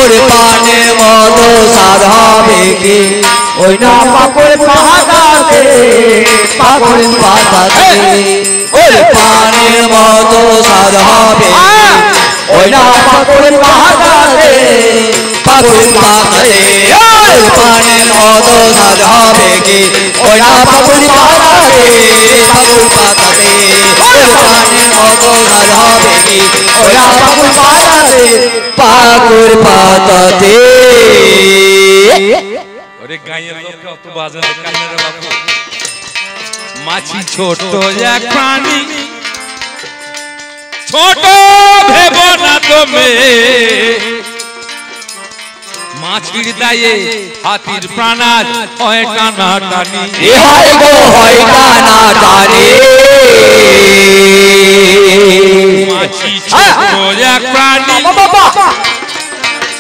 ওরে পানের মতো স্বাদ হবে কি, ওই না পাকুড় পাতাতে, পাকুড় পাতাতে। ওরে পানের মতো স্বাদ হবে কি, ওই না পাকুড় পাতাতে, পাকুড় পাতাতে। পানের মতো স্বাদ হবে কি, ওই না পাকুড় পাতাতে, পাকুড় পাতাতে। পানের মতো স্বাদ হবে কি, ওই না পাকুড় পাতাতে, পাকুড় পাতাতে। অত বাজারে কান্নারে বাবু মাছি ছোট এক প্রাণী ছোট ভেব না তুমি মাছির দায়ে হাতির প্রাণাজ হয় টানা টানি হয় গো হয় টানা টানি মাছি ছোট এক প্রাণী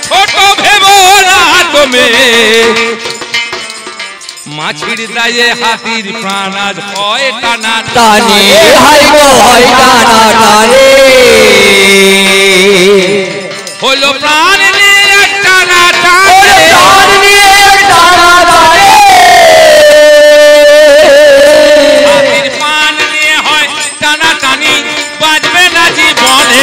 ছোট ভেব না তুমি মাছির দায়ে হাতির প্রাণাজ হয় টানা টানি হয় গো হয় টানা টানি হলো প্রাণ নিয়ে টানা টানে প্রাণ নিয়ে টানা টানি হাতির প্রাণ নিয়ে হয় টানা টানি বাঁচবে না জীবনে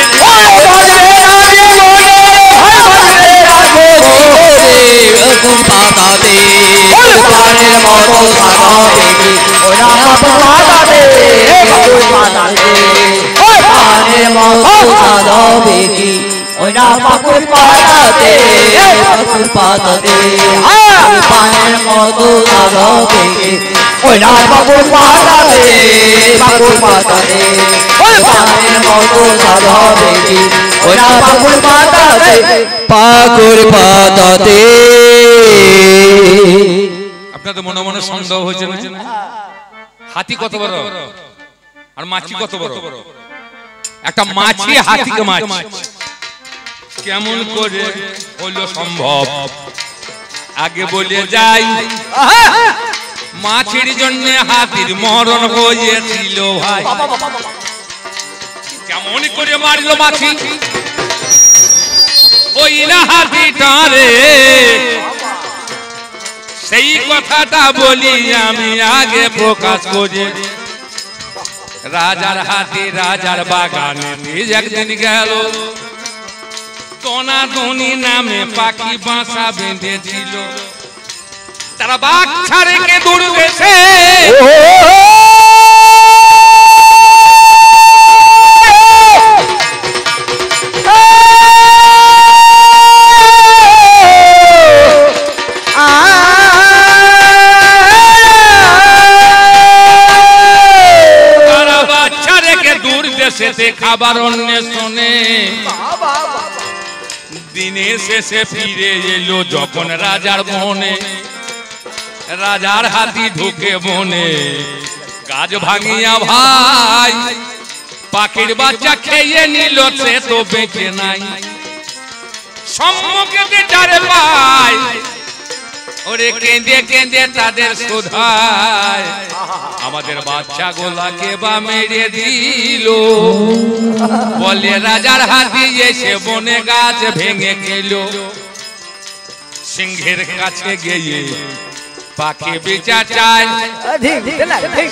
প্রাণের মতো সাজাবে ওরা পাতাতে প্রাণের মতো সাজাবে কি ওরা পাকুর পাতাতে প্রাণের মতো সাজাবে কি ওরা পাকুর পাতাতে প্রাণের মতো সাজাবে কি ওরা পাকুর পাতাতে আপনাদের মনে মনে সন্দেহ হয়েছে না হাতি কত বড় আর মাছি কত বড় একটা মাছি হাতিকে মাছ কেমন করে হলো সম্ভব আগে বলে যাই মাছির জন্য হাতির মরণ হয়েছিল ভাই কেমন করে মারলো মাছি ওই না হাতিটারে সেই কথাটা বলি আমি আগে প্রকাশ করি রাজার হাতি রাজার বাগানে একদিন গেল টনাটনি নামে পাখি বাসা বেঁধেছিল তারা বাঘ ছাড়ে কে দূর গেছে খাবার অন্বেষণে দিনে শেষে ফিরে এলো যখন রাজার বনে রাজার হাতি ঢুকে বনে গাছ ভাঙিয়া ভাই পাখির বাচ্চা খেয়ে নিল সে তো বেঁচে নাই সম্মুখে যারে পাই ওরে কেঁদে কেঁদে তাদের শোধায় আমাদের বাচ্চা গোলাকে বা মেরে দিল বলে রাজার হাতি এসে বনে গাছ ভেঙে গেল সিংহের কাছে গিয়ে পাখি বিচার চায়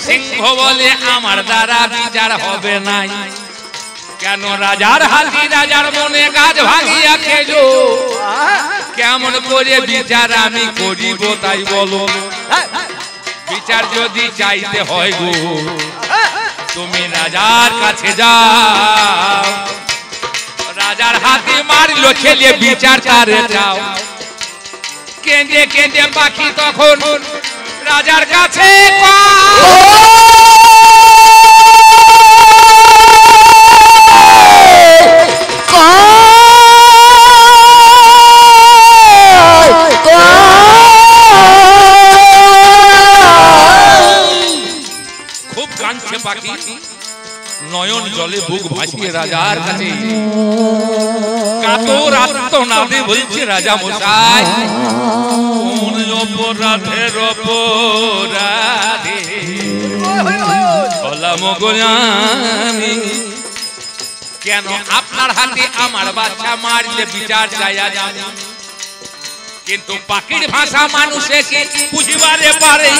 সিংহ বলে আমার দ্বারা বিচার হবে নাই কেন রাজার হাতি রাজার বনে গাছ ভাঙিয়া খেল কেমন করে বিচার আমি করিব তাই বলো বিচার যদি চাইতে হয় গো তুমি রাজার কাছে যাও রাজার হাতে মারলো ছেলে বিচার তারে যাও কেঁদে কেঁদে পাখি তখন রাজার কাছে পাখি নয়ন জলে বুক ভাসিয়ে রাজার কাছে কাতর আর্তনাদে বলছে রাজা মশাই কোন অপরাধের অপরাধে বললাম গো আমি কেন আপনার হাতে আমার বাচ্চা মারলে বিচার চাইয়া যাবে কিন্তু পাখির ভাষা মানুষে কি বুঝিবারে পারে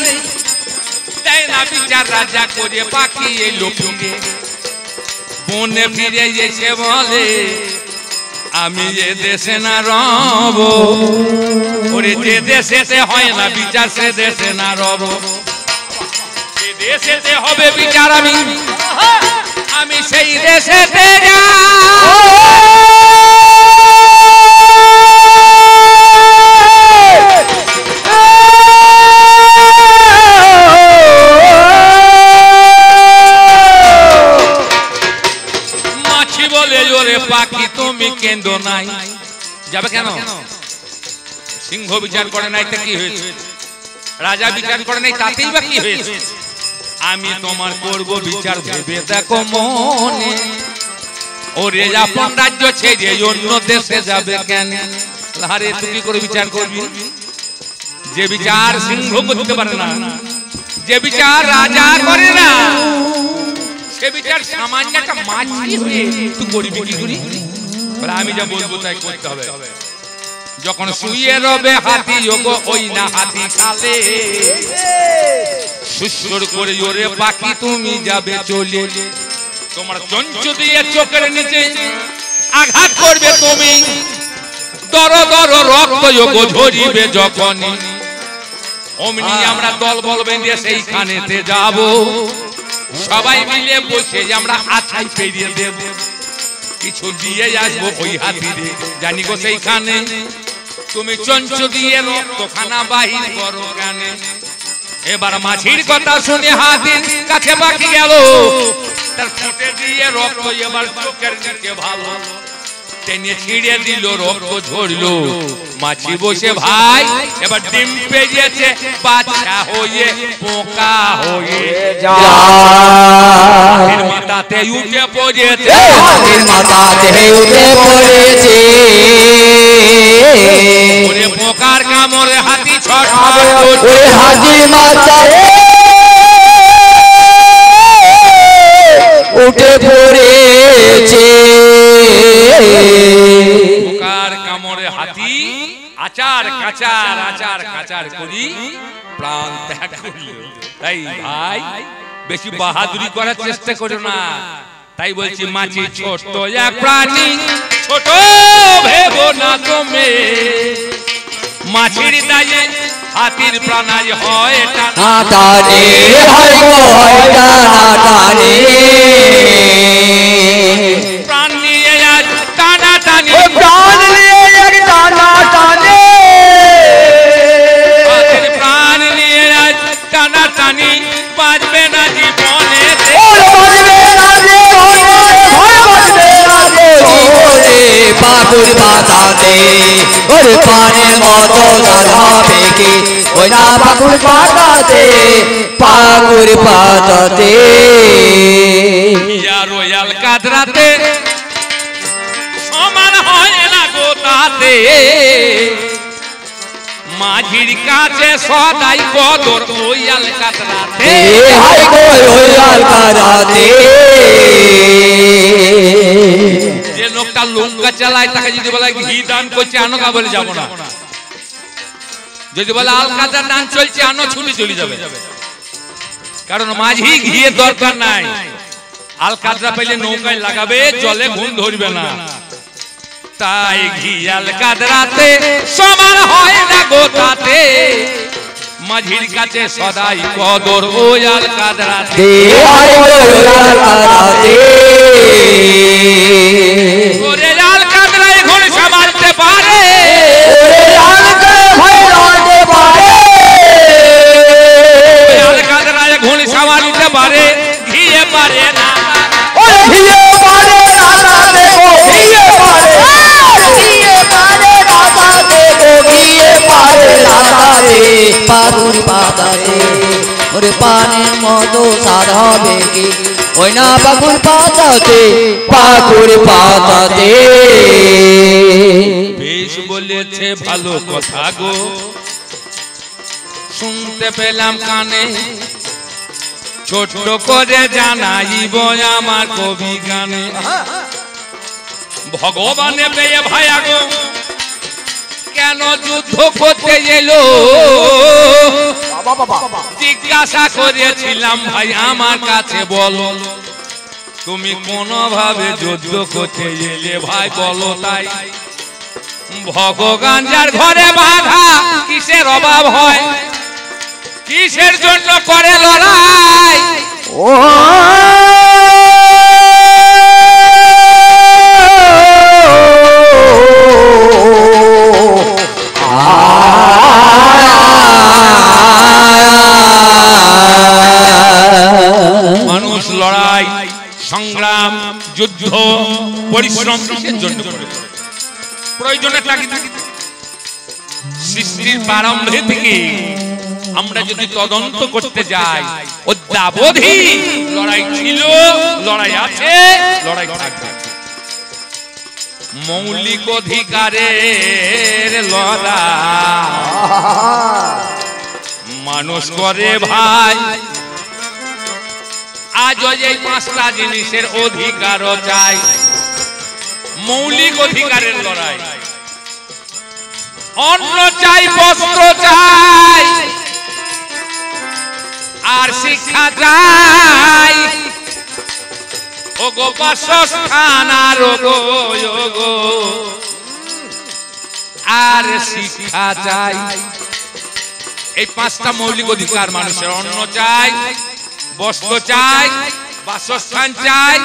না বিচার রাজা করে পাখি এলো ফিরে বনে ফিরে এসে বলে আমি এ দেশে না রব ওরে যে দেশেতে হয় না বিচার সে দেশে না রব যে দেশেতে হবে বিচার আমি সেই দেশেতে কেন্দ্র নাই। যাবে কেন? সিংহ বিচার করে নাই তা কি হয়েছে? রাজা বিচার করে নাই তাতেই বা কি হয়েছে? আমি তোমার করব বিচার ভেবে দেখো মনে। ওরে আপন রাজ্য ছেড়ে অন্য দেশে যাবে কেন? আরে তুই কি করে বিচার করবি? যে বিচার সিংহ করতে পারে না, যে বিচার রাজা করে না, সে বিচার সামান্য একটা মাছি হয়ে তুই করবি কি করি? আমি যা বলবো তাই করতে হবে। যখন শুয়ে রবে হাতি ওই না হাতি খালে, সুসুর করে ওরে বাকি তুমি যাবে চলে। তোমার চঞ্চ দিয়ে চোখের নিচে আঘাত করবে তুমি, দর দর রক্ত ঝরিবে যখন, অমনি আমরা দল বল বেঁধে সেইখানেতে যাব। সবাই মিলে বসে আমরা আছাই পেরিয়ে দেব, কিছু দিয়ে আসবো ওই হাতিরে। জানি গো সেইখানে তুমি চঞ্চ দিয়ে রক্তখানা বাহির করো কেন? এবার মাছির কথা শুনে হাতির কাছে বাকি গেল, তার ঠোঁটে দিয়ে রক্ত এবার চোখের নিচে ভালো টেনে ছিঁড়ে দিল, রক্ত ঝরলো। মাছি বসে ভাই এবার ডিম পেয়েছে, বাচ্চা হয়ে পোকা হয়ে যায়। মাথাতে উঠে পড়েছে, মাথাতে উঠে পড়েছে, ওরে পোকার কামড়ে হাতি ছটফট ওরে হাতি মাথা উঠে পড়েছে। পোকার কামড়ে হাতি আচার কাচার আচার কাচার করি প্রাণ ত্যাগ করল। তাই ভাই বেশি বাহাদুরি করার চেষ্টা করো না। তাই বলছি মাছি ছোট এক প্রাণী, ছোট ভেবো না তুমি। মাছির দায়ে হাতির প্রাণায় হয় টানাটানি, হয় টানাটানি, প্রাণ নিয়ে আজ টানাটানি, প্রাণ নিয়ে এক টানাটানি, হাতির প্রাণ নিয়ে আজ টানাটানি, বাঁচবে না জীবনে, পাকুর পাতাতে ওর পানের মতো হবে কি? ওই না পাকুর পাতাতে, পাকুর পাতাতে রয়াল কাদরাতে সমান হয় না গো তাতে। মাঝির কাছে সদাই কদর রয়াল কাদরাতে, হাই গো রয়াল কাদরাতে। যে লোকটা লঙ্কা চালায় তাকে যদি বলে ঘি দান করছে আনো, কা বলে যাবো না। যদি বলে আল কাদার দান চলছে আনো, ছুটি চলে যাবে। কারণ মাঝি ঘিয়ে দরকার নাই, আল কাদরা পেলে নৌকায় লাগাবে, জলে ঘুম ধরবে না। তাই ঘি আল কাদরাতে সমান হয় না গো তাতে। মাঝির কাছে সদাই কদর ওই আল কাদরাতে, ওরে আল কাদরায় ঘোড় সামালতে পারে, আল কাদরায় ঘোড় সামালতে পারে, ঘিয়ে পারে না, ঘিয়ে পারে রাতা দেখো, ঘিয়ে পারে, ঘিয়ে পারে রাতা দেখো, ঘিয়ে পারে রাতা রে। পাকুর পাতাতে ওরে পানের মতো স্বাদ হবে কি? ওই না পাকুর পাতাতে, পাকুর পাতাতে। বেশ বলেছে ভালো কথা গো, শুনতে পেলাম কানে, ছোট্ট করে জানাইব আমার কবি গানে। ভগবানে পেয়ে ভাইয়া গো কেন যুদ্ধ করতে এলো? জিজ্ঞাসা করেছিলাম ভাই আমার কাছে বলো, তুমি কোনোভাবে যুদ্ধ করতে এলে ভাই বলো। তাই ভগবান যার ঘরে বাধা কিসের অভাব হয়, কিসের জন্য করে লড়াই? ও মানুষ লড়াই সংগ্রাম যুদ্ধ পরিশ্রম কিসের জন্য করে? প্রয়োজনে তাগিদে সৃষ্টির প্রারম্ভে থেকে আমরা যদি তদন্ত করতে যাই, অদ্যাবধি লড়াই ছিল, লড়াই আছে, লড়াই থাকবে। মৌলিক অধিকারের লড়াই মানুষ করে ভাই। আজ এই পাঁচটা জিনিসের অধিকারও চাই। মৌলিক অধিকারের লড়াই, অন্ন চাই, বস্ত্র চাই, আর শিক্ষা চাই। ও গো বাসস্থান আর আর শিক্ষা চাই। এই পাঁচটা মৌলিক অধিকার মানুষের। অন্ন চাই, বস্ত্র চাই, বাসস্থান চাই,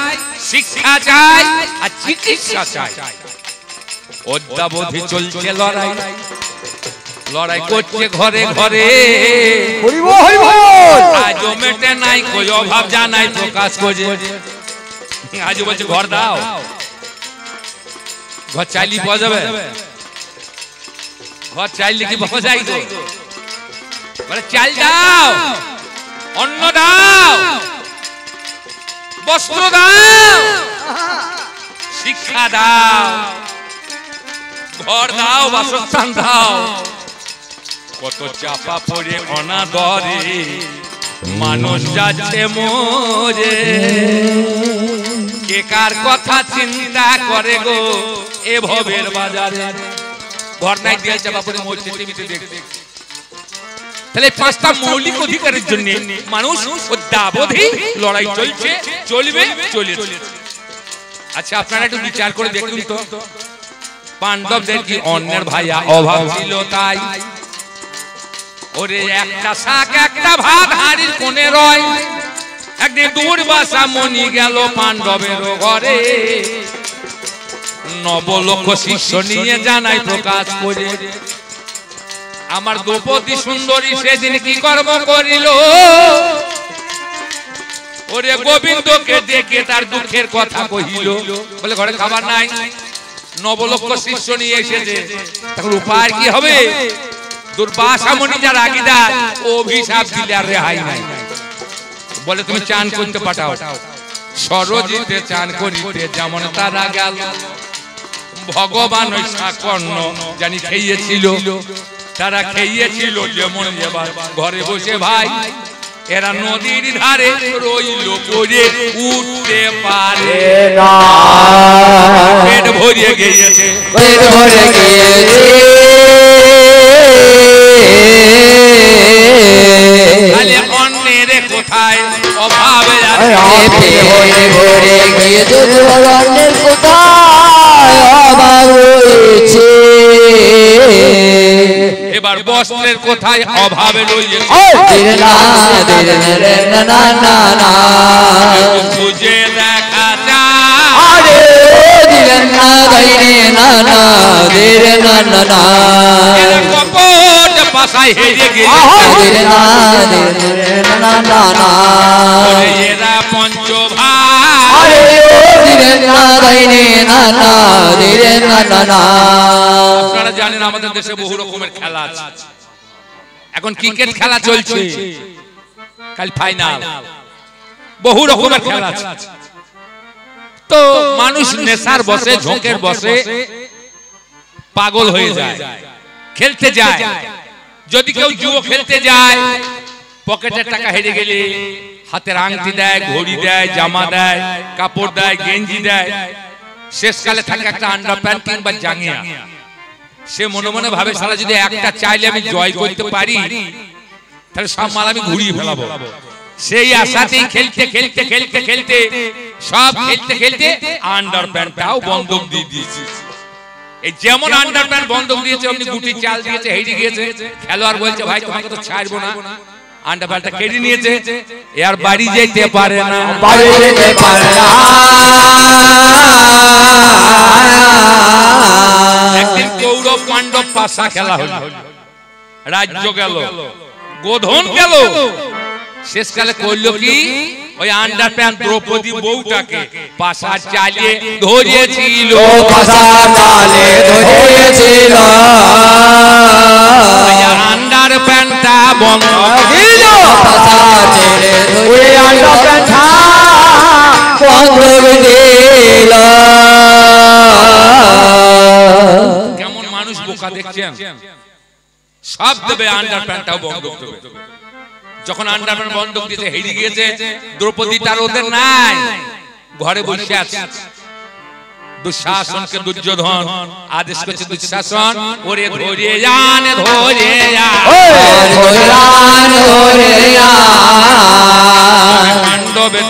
শিক্ষা চাই, আর চিকিৎসা চাই। অদ্যাবধি চলছে লড়াই, লড়াই করছে ঘরে ঘরে। আজও মেটে নাই, কই অভাব জানাই প্রকাশ করে। আজও বলছে ঘর দাও, ঘর চাইলি পাওয়া যাবে? ঘর চাইলে কি পাওয়া যায়? তো বলে চাল দাও, অন্ন দাও, বস্ত্র দাও, শিক্ষা দাও, ঘর দাও, বাসস্থান দাও। কত চাপা পড়ে অনাদরে মানুষ যাচ্ছে মরে। কে কার কথা চিন্তা করে গো এ ভবের বাজারে? ঘর নাই দিয়ে চাপা পড়ে মরছে টিভিতে দেখতে। তাহলে পাঁচটা মৌলিক অধিকারের জন্য মানুষ অদ্যাবধি লড়াই চলছে, চলবে, চলেছে। আচ্ছা আপনারা একটু বিচার করে দেখুন তো, পাণ্ডবদের কি অন্যের ভাইয়া অভাব ছিল তাই? ওরে একটা শাক একটা ভাত হাড়ির কোণে রয়। একদিন দুর্বাসা মনি গেল পাণ্ডবের ঘরে। নবলক্ষ শিষ্য নিয়ে জানাই প্রকাশ করে, আমার দ্রৌপদী সুন্দরী সেদিন কি কর্ম করিল। ওরে গোবিন্দকে ডেকে তার দুঃখের কথা কহিল। বলে ঘরে খাবার নাই, নবলক্ষ শিষ্য নিয়ে এসেছে, তখন উপায় কি হবে? দুর্বাসা মুনি যার আগিদার অভিশাপ দিলে আর রেহাই নাই। বলে তুমি চান করতে পাঠাও। সরজিতে চান করিতে যেমন তারা গেল। ভগবান ওই সাকর্ণ জানি খেয়েছিল, তারা খেয়েছিল যেমন। এবার ঘরে বসে ভাই এরা নদীর ধারে রইল পড়ে, উঠতে পারে না। পেট ভরিয়ে গিয়েছে, পেট ভরে গিয়েছে। তাহলে অন্যের কোথায় অভাবে পেট ভরে গিয়েছে, অন্যের কোথায় অভাব রয়েছে। এবার বস্ত্রের কোথায় অভাবে রয়েছে। খুঁজে দেখা যায় কপট পাশায় হেরে গেছে। এরা পঞ্চভাই। আপনারা জানেন আমাদের দেশে বহু রকমের খেলা আছে। এখন ক্রিকেট খেলা চলছে, কাল ফাইনাল, বহু রকমের খেলা আছে। তো মানুষ নেশার বসে, ঝোঁকের বসে পাগল হয়ে যায়, খেলতে যায়। যদি কেউ জুয়ো খেলতে যায়, পকেটের টাকা হেরে গেলে হাতের আংটি দেয়, ঘড়ি দেয়, জামা দেয়, কাপড় দেয়, গেঞ্জি দেয়। শেষকালে থাকে একটা আন্ডার প্যান্ট কিংবা জাঙ্গিয়া। সে মনে মনে ভাবে সারা যদি একটা চাইলে আমি জয় করতে পারি, তাহলে সব মাল আমি ঘুরিয়ে ফেলাবো। সেই আশাতেই খেলতে খেলতে খেলতে খেলতে সব খেলতে খেলতে আন্ডার প্যান্টটাও বন্ধক দিয়ে দিয়েছে। এই যেমন আন্ডার প্যান্ট বন্ধক দিয়েছে, অমনি গুটি চাল দিয়েছে, হেরে গিয়েছে। খেলোয়াড় বলছে ভাই তোমাকে তো ছাড়বো না, আন্ডার প্যান্টটা কেটে নিয়েছে, এর বাড়ি যেতে পারে না, বাড়ি যেতে পারে না। একদিন কৌরব পাণ্ডব পাশা খেলা হলো, রাজ্য গেল, গোধন গেল। শেষকালে করলো কি, ওই আন্ডার প্যান্ট দ্রৌপদী বউটাকে পাশা চালিয়ে ধরিয়েছিল, পাশা চালে ধরিয়েছিল, আন্ডার প্যান্টটা বন্ধ দিল, পাশা ছেড়ে ওই আন্ডার প্যান্টটা বন্ধ দিল। কেমন মানুষ বোকা দেখছেন, সব দেবে আন্ডার প্যান্টটাও বন্ধ দেবে। যখন আন্ডার প্যান্ট বন্ধ দিতে হেরে গিয়েছে দ্রৌপদী, তার ওদের নাই, ঘরে বসে আছে। দুঃশাসনকে দুর্যোধন আদেশ করছে, দুঃশাসন ওরে ধরে যান, ধরে পাণ্ডবে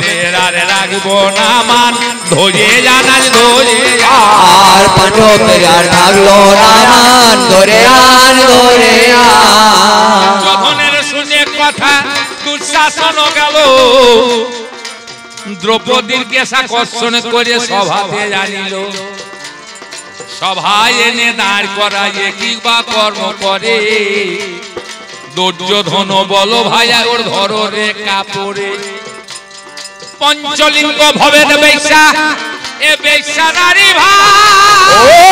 আর রাখবো না মান, ধরে যান আজ ধরে আর পাণ্ডবে আর রাখলো না মান, ধরে আন ধরে যখনের শুনে কথা দুঃশাসন গেল, দ্রৌপদীর কেশা কর্ষণ করে সভাতে জানিল, সভায় এনে দাঁড় করাইয়ে কি বা কর্ম করে, দুর্যোধন বলো ভাইয়া ওর ধরো রে কাপড়ে, পঞ্চলিঙ্গ ভবে বেশ্যা এ বেশ্যা নারী ভাই,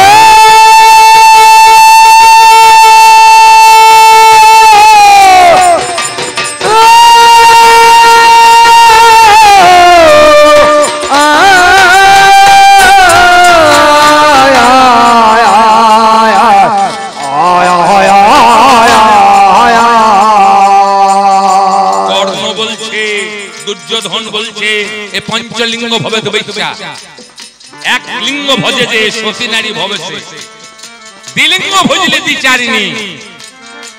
দুর্যোধন বলছে এ পঞ্চলিঙ্গ ভবে বেশ্যা, এক লিঙ্গ ভজে যে সতী নারী ভবেছে, দ্বিলিঙ্গ ভজলে দ্বিচারিণী,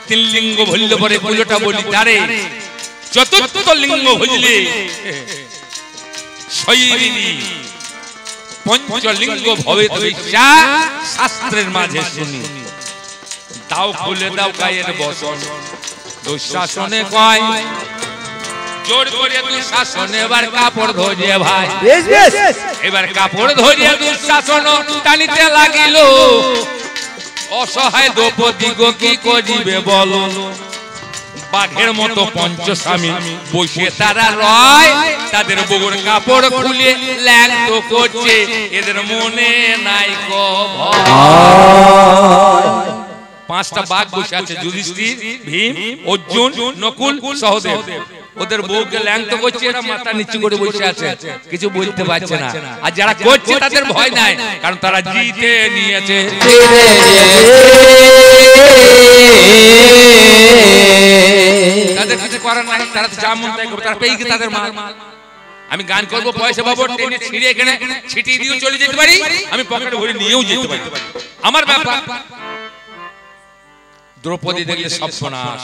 তিন লিঙ্গ ভজলে পরে পুজোটা বলি তারে, চতুর্থ লিঙ্গ ভজলে শৈরিণী, পঞ্চলিঙ্গ ভবে বেশ্যা শাস্ত্রের মাঝে শুনি, দাও খুলে দাও গায়ের বসন, দুঃশাসনে কয় জোর করে দুঃশাসন এবার কাপড় ধরিয়ে ভাই, এবার কাপড় ধরিয়ে দুঃশাসন টানিতে লাগিল, অসহায় দ্রৌপদী গো কি করিবে বলো, বাঘের মতো পঞ্চস্বামী বসে তারা রয়, তাদের বউর কাপড় খুলে ল্যাংটো করছে, এদের মনে নাই ভয়। পাঁচটা বাঘ বসে আছে, যুধিষ্ঠির, ভীম, অর্জুন, নকুল, সহদেব, ওদের বউকে ল্যাংটো করছে, এরা মাথা নিচু করে বসে আছে, কিছু বলতে পারছে না, আর যারা করছে তাদের ভয় নাই, কারণ তারা জিতে নিয়েছে। তাদের কিছু করার নাই, তারা যা মন তাই করবে, তারা পেয়ে গিয়ে তাদের মাল। আমি গান করবো, পয়সা পাবো, টেনে ছিঁড়ে এখানে ছিটিয়ে দিয়েও চলে যেতে পারি, আমি পকেটে ভরে নিয়েও যেতে পারি, আমার ব্যাপার। দ্রৌপদী দেখলে সর্বনাশ,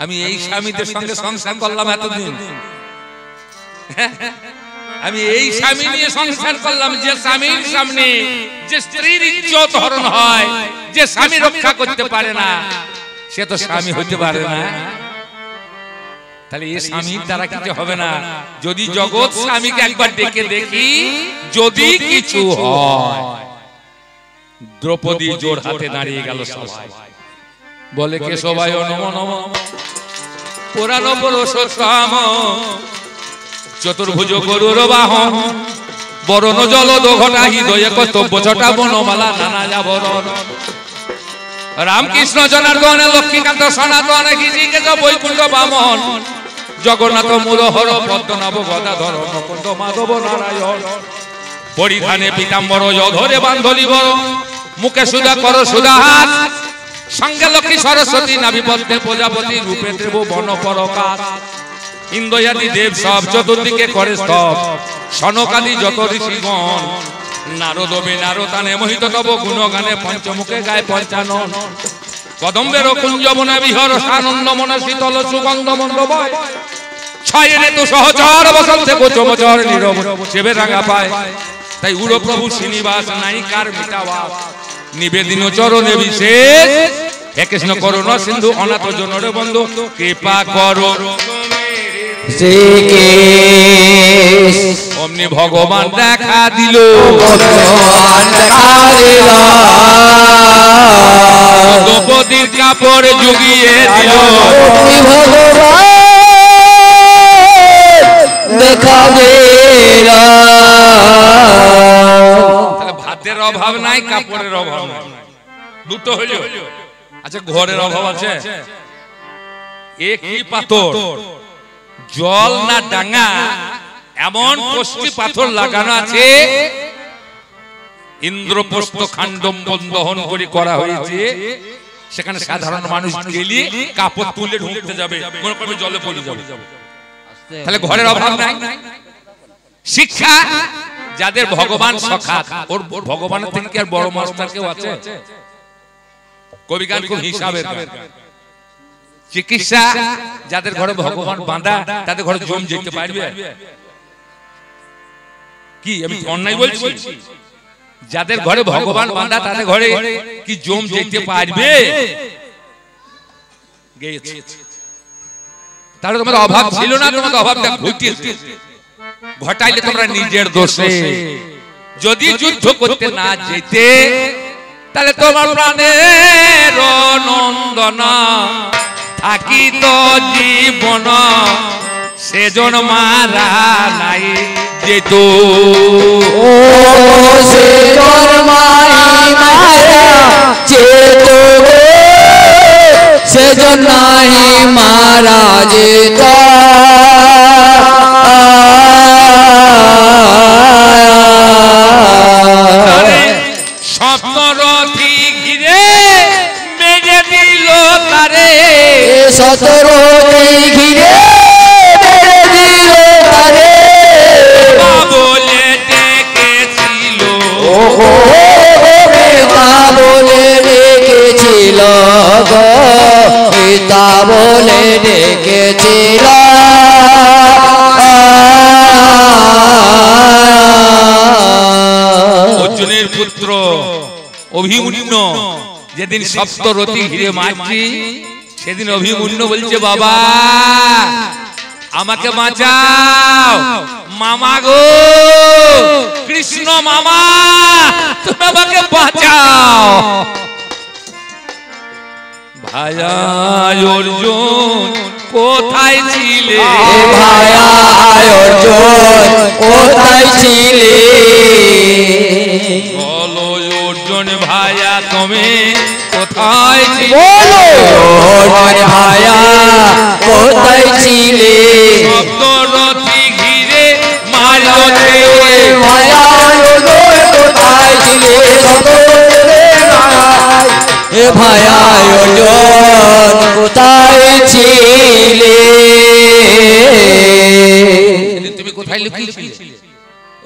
আমি এই স্বামীদের সঙ্গে সংসার করলাম এতদিন, আমি এই স্বামী নিয়ে সংসার করলাম, যে স্বামীর সামনে যে স্ত্রীর ইজ্জত হরণ হয়, যে স্বামী রক্ষা করতে পারে না, সে তো স্বামী হতে পারে না। তাহলে এই স্বামীর দ্বারা কিছু হবে না, যদি জগৎ স্বামীকে একবার ডেকে দেখি, যদি কিছু হয়। দ্রৌপদী জোর হাতে দাঁড়িয়ে গেল, সবাই বলে কে সবাই নম নম, পুরাণ পুরুষোত্তম, চতুর্ভুজ গরুর বাহন, বরণ জলদ ঘটা হৃদয়ে কর্তব্য ছটা বনমালা নানা যাবরণ, রামকৃষ্ণ জনার্দন লক্ষ্মীকান্ত সনাতন গিরিকেশ বৈকুণ্ঠ বামন, জগন্নাথ মূলহর পদ্মনাভ গদাধর নকুণ্ড মাধব নারায়ণ, পরিধানে পীতাম্বর যধরে বান্ধলি বড়, মুখে সুধা কর সুধাহাত, সঙ্গে লক্ষ্মী সরস্বতী, নাভি পদ্মে প্রজাপতি, রূপে দেব বন পরকাশ, ইন্দ্রয়াদি দেব সব চতুর্দিকে করে স্তব, সনকাদি যত ঋষিগণ, নারদ নারদানে মোহিত তব গুণগানে, পঞ্চমুখে গায়ে পঞ্চানন, কদম্বের কুঞ্জ বনে বিহর আনন্দ মনে শীতল সুগন্ধ মন্ডবয়, ছয় ঋতু সহচর বসন্তে কোচমচর নীরব সেবে রাঙা পায়, তাই উড়ো প্রভু শ্রীনিবাস নায়িকার মিটাবাস, নিবেদিন চরণে বিশেষ, হে কৃষ্ণ করুণা সিন্ধু অনাথ জনের বন্ধু, কৃপা করো অমনি ভগবান দেখা দিল, দ্রৌপদীর কাপড় জুগিয়ে দিল, দেখা দিল। তাহলে ভাতের অভাব নাই, কাপড়ের অভাব নাই, দুটো হইল। আচ্ছা ঘরের অভাব আছে? একই পাথর, জল না ডাঙ্গা, এমন কষ্টি পাথর লাগানো আছে, ইন্দ্রপ্রস্থ খান্ডম্বন দহন করে করা হয়েছে। সেখানে সাধারণ মানুষ গেলে কাপড় তুলে ঢুকতে যাবে, মনে করবে জলে পড়ে যাবে। তাহলে ঘরের অভাব নাই। শিক্ষা, যাদের ভগবান সখা, ওর ভগবানের থেকে আর বড় মাস্টার কেউ আছে? কবি গান খুব হিসাবের গান। চিকিৎসা, যাদের ঘরে ভগবান বাঁধা, তাদের ঘরে জম যেতে পারবে কি? আমি অন্যায় বলছি? যাদের ঘরে ভগবান বাঁধা, তাদের ঘরে কি জম যেতে পারবে? তাহলে তোমাদের অভাব ছিল না, তোমাদের অভাবটা ঘটিয়েছে। ঘটাইলে তোমরা নিজের দোষে। যদি যুদ্ধ করতে না যেতে, তাহলে তোমার প্রাণের নন্দন থাকিত জীবন, সেজন মারা নাই যেত। ও সেজন মারা যেত, সেজন নাই মারা যেত। সপ্তরথী ঘিরে মেরে দিল তারে, সতরথী ঘিরে মেরে দিল তারে। বলে ডেকেছিল, ওহো পিতা বলে ডেকেছিল গো, পিতা বলে ডেকেছিল। অর্জুনের পুত্র অভিমন্যু যেদিন সপ্তরথী ঘিরে মারছি, সেদিন অভিমন্যু বলছে, বাবা আমাকে বাঁচাও, মামা গো, কৃষ্ণ মামা তুমি আমাকে বাঁচাও। ভায়া অর্জুন কোথায় ছিলে? ভায়া অর্জুন কোথায় ছিলে? বলো অর্জুন ভায়া তুমি কোথায় ছিলে? বলো অর্জুন ভায়া কোথায় ছিলে? সপ্তরথী ঘিরে মারলো ভায়া অর্জুন কোথায় ছিলে? এ ভায়া অর্জুন কোথায় ছিলে? তুমি কোথায় লুকিয়েছিলে?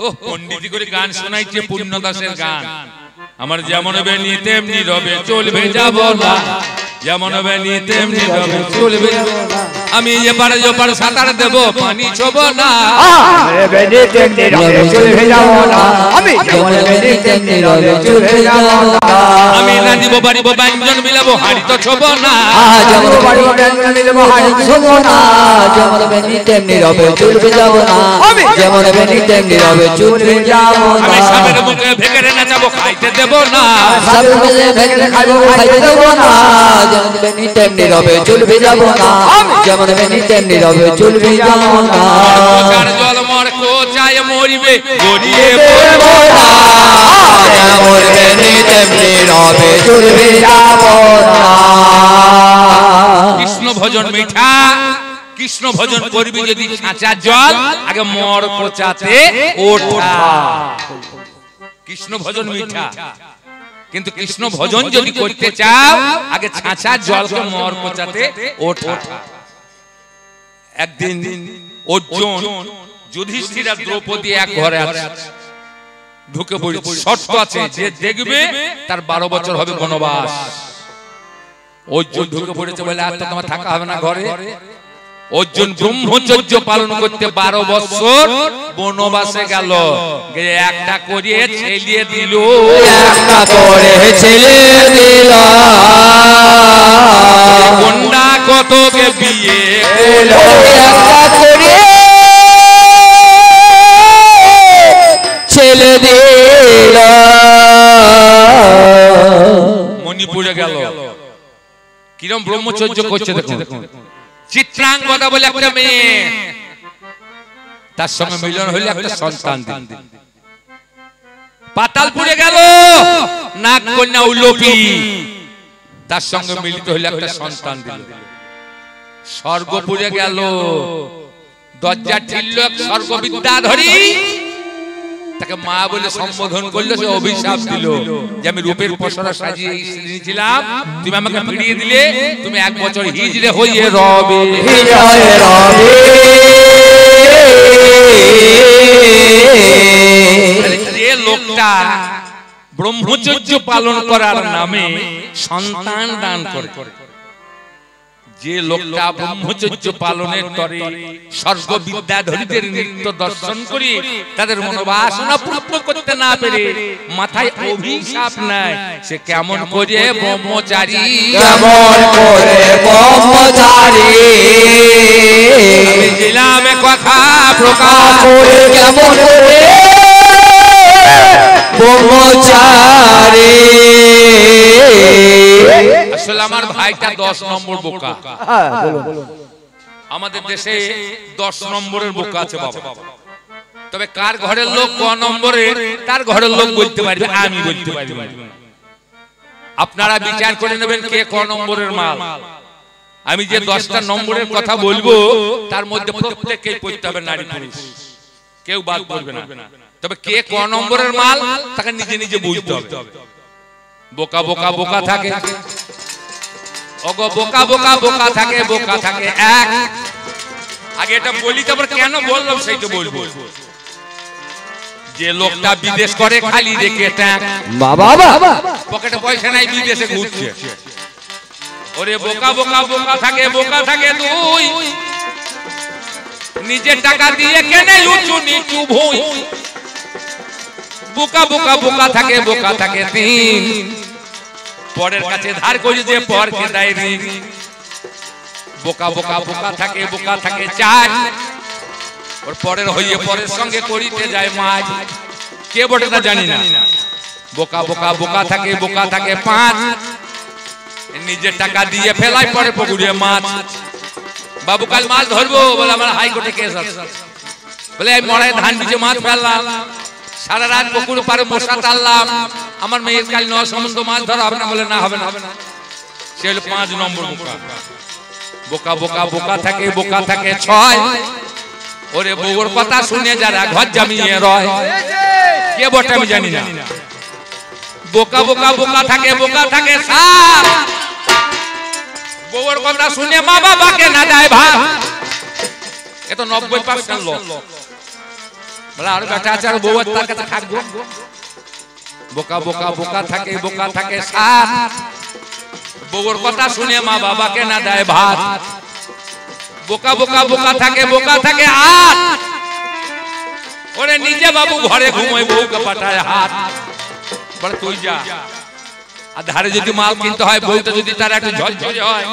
ও পণ্ডিতি করে গান শোনাইছে, পূর্ণদাসের গান। আমার যেমন বেনি তেমনি রবে চলবে যাব না, যেমন বেনি তেমনি রবে চলবে। আমি এপারে ওপারে সাঁতার দেব, পানি ছোব না। বেনি তেমনি রবে চলবে যাব না, আমি যেমন বেনি তেমনি রবে চলবে যাব না। আমি না দিব বাড়িব ব্যঞ্জন মিলাবো, হাড়ি তো ছোব না। যেমন বাড়িব ব্যঞ্জন মিলাবো, হাড়ি তো ছোব না। যেমন বেনি তেমনি রবে চলবে যাব না, যেমন বেনি তেমনি রবে চলবে যাব না। আমি সামনের মুখে ভেঙে নাচাবো, খাইতে দেব না। সামনের মুখে ভেঙে খাবো, খাইতে দেব না। যেমন বেনি তেমনি রবে চলবে যাব না, যেমন বেনি তেমনি রবে চলবে যাব না। কোচার জল মর কোচায় মরিবে, গড়িয়ে পড়বো না। যেমন বেনি তেমনি রবে চলবে যাব না। কৃষ্ণ ভজন মিঠা, কৃষ্ণ ভজন করবি যদি খাঁচার জল, আগে মর কোচাতে ওঠা। কৃষ্ণ ভজন মিঠা, কিন্তু কৃষ্ণ ভজন যদি করতে চাও, আগে ছাঁচার জলকে মর কোচাতে ওঠা। একদিন অর্জুন, যুধিষ্ঠির আর দ্রৌপদী এক ঘরে আছে, ঢুকে পড়েছে। শর্ত আছে, যে দেখবে তার 12 বছর হবে বনবাস। অর্জুন ঢুকে পড়েছে বলে আর তো তোমার থাকা হবে না ঘরে। অর্জুন ব্রহ্মচর্য পালন করতে 12 বছর বনবাসে গেল। একটা করিয়ে ছেলিয়ে দিল, একটা করে ছেলে দিল। কন্যা কতকে বিয়ে একটা করে ছেলে দিল। মণিপুরে গেল, কিরম ব্রহ্মচর্য করছে দেখুন। চিত্রাঙ্গদা বলে একটা মেয়ে, তার সঙ্গে মিলন হইলে একটা সন্তান দিন। পাতালপুরে গেল, নাগ কন্যা উলোপি, তার সঙ্গে মিলিত হইলে একটা সন্তান দিল। স্বর্গপুরে গেল, দরজা ঠেলল এক স্বর্গবিদ্যাধরী, তাকে মা বলে সম্বোধন করলো, সে অভিশাপ দিল যে আমি রূপের পসরা সাজিয়ে নিয়েছিলাম, তুমি আমাকে ফিরিয়ে দিলে, তুমি 1 বছর হিজড়ে হইয়ে রবে। যে লোকটা ব্রহ্মচর্য পালন করার নামে সন্তান দান করে, যে লোকটা ব্রহ্মচর্য পালনের তরে স্বর্গবিদ্যাধরীদের নৃত্য দর্শন করে তাদের মনোবাসনা পূর্ণ করতে না পেরে মাথায় অভিশাপ নেয়, সে কেমন করে ব্রহ্মচারী, কেমন করে ব্রহ্মচারী। আমি দিলাম কথা প্রকাশ করে কেমন করে ব্রহ্মচারী। আসলে আমার ভাইটা 10 নম্বর বোকা। আমাদের দেশে 10 নম্বরের বোকা আছে বাবা। তবে কার ঘরের লোক ক নম্বরে, তার ঘরের লোক বলতে পারবে, আমি বলতে পারবো না। আপনারা বিচার করে নেবেন কে ক নম্বরের মাল। আমি যে 10টা নম্বরের কথা বলবো তার মধ্যে প্রত্যেককেই পড়তে হবে, নারী পুরুষ কেউ বাদ পড়বে না। তবে কে ক নম্বরের মাল তাকে নিজে নিজে বুঝতে হবে। বোকা বোকা বোকা থাকে, ওগো বোকা বোকা বোকা থাকে, বোকা থাকে এক। আগে এটা বলি, তারপর কেন বললাম সেইটা বলবো। যে লোকটা বিদেশ করে খালি রেখে ট্যাঙ্ক, বাবা পকেটে পয়সা নাই, বিদেশে ঘুরছে, ওরে বোকা বোকা বোকা থাকে, বোকা থাকে দুই। নিজের টাকা দিয়ে কেনে উঁচু নিচু ভুঁই, বোকা বোকা বোকা থাকে, বোকা থাকে 3। পরের কাছে ধার করে যে পরকে দেয় ঋণ, বোকা বোকা বোকা থাকে, বোকা থাকে 4। ওর পরের হইয়ে পরের সঙ্গে করিতে যায় মাছ, কে বটে তা জানি না। বোকা বোকা বোকা থাকে, বোকা থাকে 5। নিজের টাকা দিয়ে ফেলাই পরে পুকুরে মাছ। বাবু কাল মাছ ধরবো বলে আমার হাইকোর্টে কেস আছে, বলে আমি মরায় ধান বিচে মাছ ফেললাম, সারা রাত পুকুর পারে মশা টানলাম, আমার মেয়ের কাল 9 সমুদ্র মাছ ধরা হবে না, বলে না হবে না। সে হলো 5 নম্বর বোকা। বোকা বোকা বোকা থাকে, বোকা থাকে 6। ওরে বউর কথা শুনে যারা ঘর জামিয়ে রয়, কে বটে আমি জানি না। বোকা বোকা বোকা থাকে, বোকা থাকে 7। বউর কথা শুনে মা বাবাকে না দেয় ভাত, এ তো 90% লোক। বলে আর বেটা আছে, আর বউ তার কাছে থাকবো। বোকা বোকা বোকা থাকে, বোকা থাকে 7। বউর কথা শুনে মা বাবাকে না দেয় ভাত। বোকা বোকা বোকা থাকে, বোকা থাকে 8। ওরে নিজে বাবু ঘরে ঘুমোয়, বউকে পাঠায় হাত, বলে তুই যা। আর ধারে যদি মাল কিনতে হয়, বউটা যদি তার একটু ঝরঝরে হয়,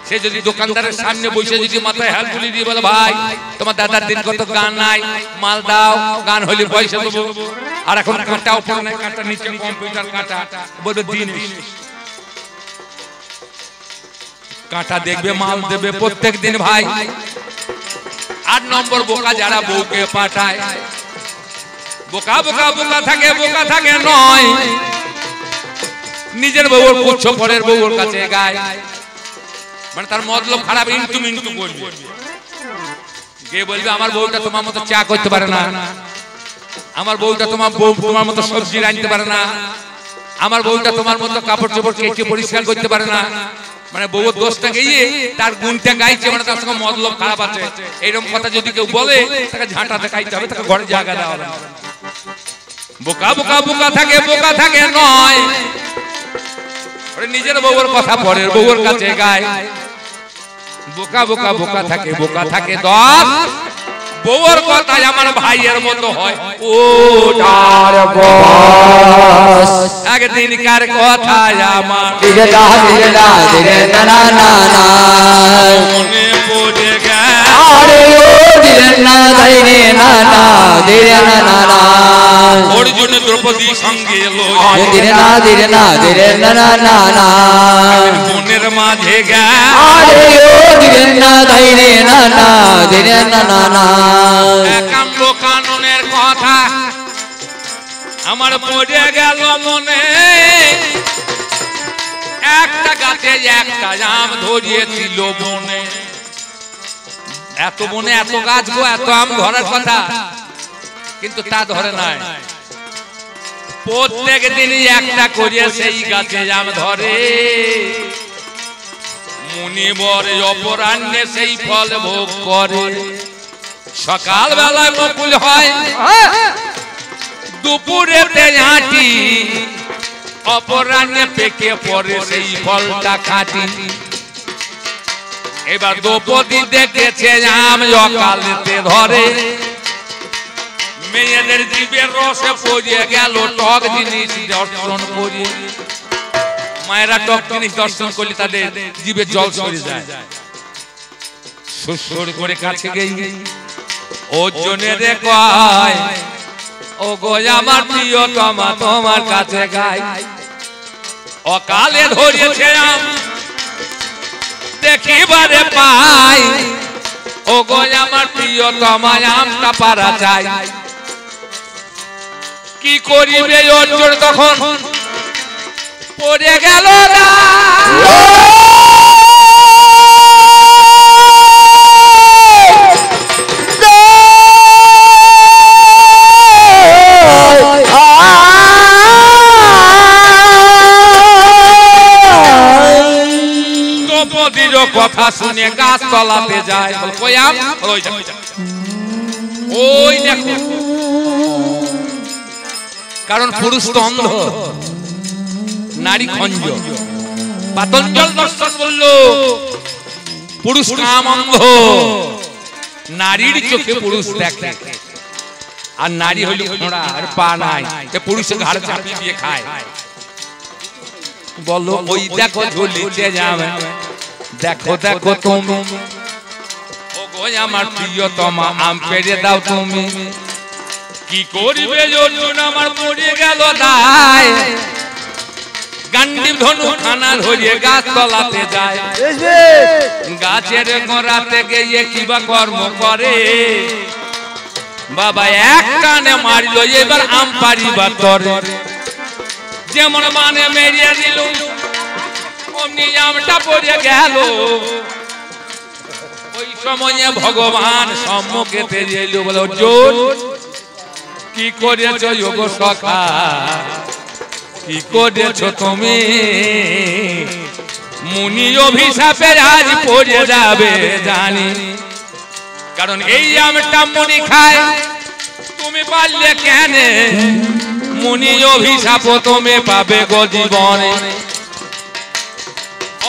সে যদি দোকানদারের সামনে বসে যদি মাথায় হাত তুলে দিয়ে বলে ভাই তোমার দাদার দিন কত গান নাই, মাল দাও, গান হলে পয়সা দেবো। আর এখন কাঁটা উপরে নাই, কাঁটা নিচে কম্পিউটার কাঁটা, বলবে দিন। কাঁটা দেখবে, মাল দেবে প্রত্যেক দিন ভাই। 8 নম্বর বোকা যারা বউকে পাঠায়, বোকা বোকা বোকা থাকে, বোকা থাকে 9। নিজের বউর পুচ্ছ পরের বউর কাছে গায়, মানে তার মতলব খারাপ, ইন্টু মিন্টু করবে। কে বলবে আমার বউটা তোমার মতো চা করতে পারে না, আমার বউটা তোমার মতো সবজি রাঁধতে পারে না, আমার বউটা তোমার মতো কাপড় চোপড় কেটে পরিষ্কার করতে পারে না। মানে বউর দোষটা গিয়ে তার গুণটা গাইছে, মানে তার সঙ্গে মতলব খারাপ আছে। এইরকম কথা যদি কেউ বলে তাকে ঝাঁটা দেখাইতে হবে, তাকে ঘরে জায়গা দেওয়া হবে। বোকা বোকা বোকা থাকে, বোকা থাকে 9। নিজের বউর কথা পরের বউর কাছে গায়। বোকা বোকা বোকা থাকে, বোকা থাকে 10। বউর কথায় আমার ভাইয়ের মতো হয় ও তার বস। একদিনকার কথায় আমার মনে পড়ে গেল অর্জুন দ্রৌপদী সঙ্গে এলো ধীরে না ধীরে না ধীরে না না না না মনের মাঝে গা আরে ও ধীরে না ধীরে না না ধীরে না না না একান্ত কাননের কথা আমার পড়ে গেল মনে একটা গাছে একটা আম ধরিয়েছিল বনে এত বনে এত গাছ গো এত আম ধরার কথা কিন্তু তা ধরে নাই প্রত্যেক দিনই একটা করে সেই গাছে আম ধরে মুনিবর অপরাহ্নে সেই ফল ভোগ করে সকাল বেলায় বকুল হয় দুপুরেতে ঝাঁটি অপরাহ্নে পেকে পড়ে সেই ফলটা খাঁটি এবার দ্রৌপদী দেখেছে আম অকালেতে ধরে মেয়েদের জীবের রসে পড়িয়ে গেল টক জিনিস দর্শন করি মায়েরা টক জিনিস দর্শন করলে তাদের জীবে জল সরে যায় সুর করে কাছে গেই ওর জন্য রে কয় ও গো আমার প্রিয় তোমা তোমার কাছে গাই অকালে ধরেছে আম দেখিবারে পাই ও গো আমার প্রিয় তোমা আমটা পারা চাই কি করিবে অর্জুন তখন পড়ে গেল না দ্রৌপদীর কথা শুনে গাছ তলাতে যায় ওই দেখো কারণ পুরুষ তো অন্ধ নারী খঞ্জ পাতঞ্জল দর্শন বললো পুরুষ কাম অন্ধ নারীর চোখে পুরুষ দেখে আর নারী হইল ঘোড়া আর পা নাই পুরুষ ঘাড় চাপিয়ে দিয়ে খায় বলো ওই দেখো ঝুলিতে যাবে দেখো দেখো তুমি ও গো আমার প্রিয়তমা আম পেড়ে দাও তুমি কি করিবে অর্জুন আমার পড়ে গেল দায় গান্ডীব ধনু খানা ধরিয়ে গাছ তলাতে যায় গাছের গোড়াতে গিয়ে কিবা কর্ম করে বাবা এক কানে মারিল এবার আম পারিবার তরে যেমন মানে মেরিয়ে দিল অমনি আমটা পড়ে গেল ওই সময়ে ভগবান সম্মুখে তেড়িয়ে এলো বলে অর্জুন কি করেছ যোগ সখা কি করেছ তুমি মুনি অভিশাপে আজ পড়ে যাবে জানি কারণ এই আমটা মুনি খায় তুমি পারলে কেন মুনি অভিশাপ তুমি পাবে গো জীবনে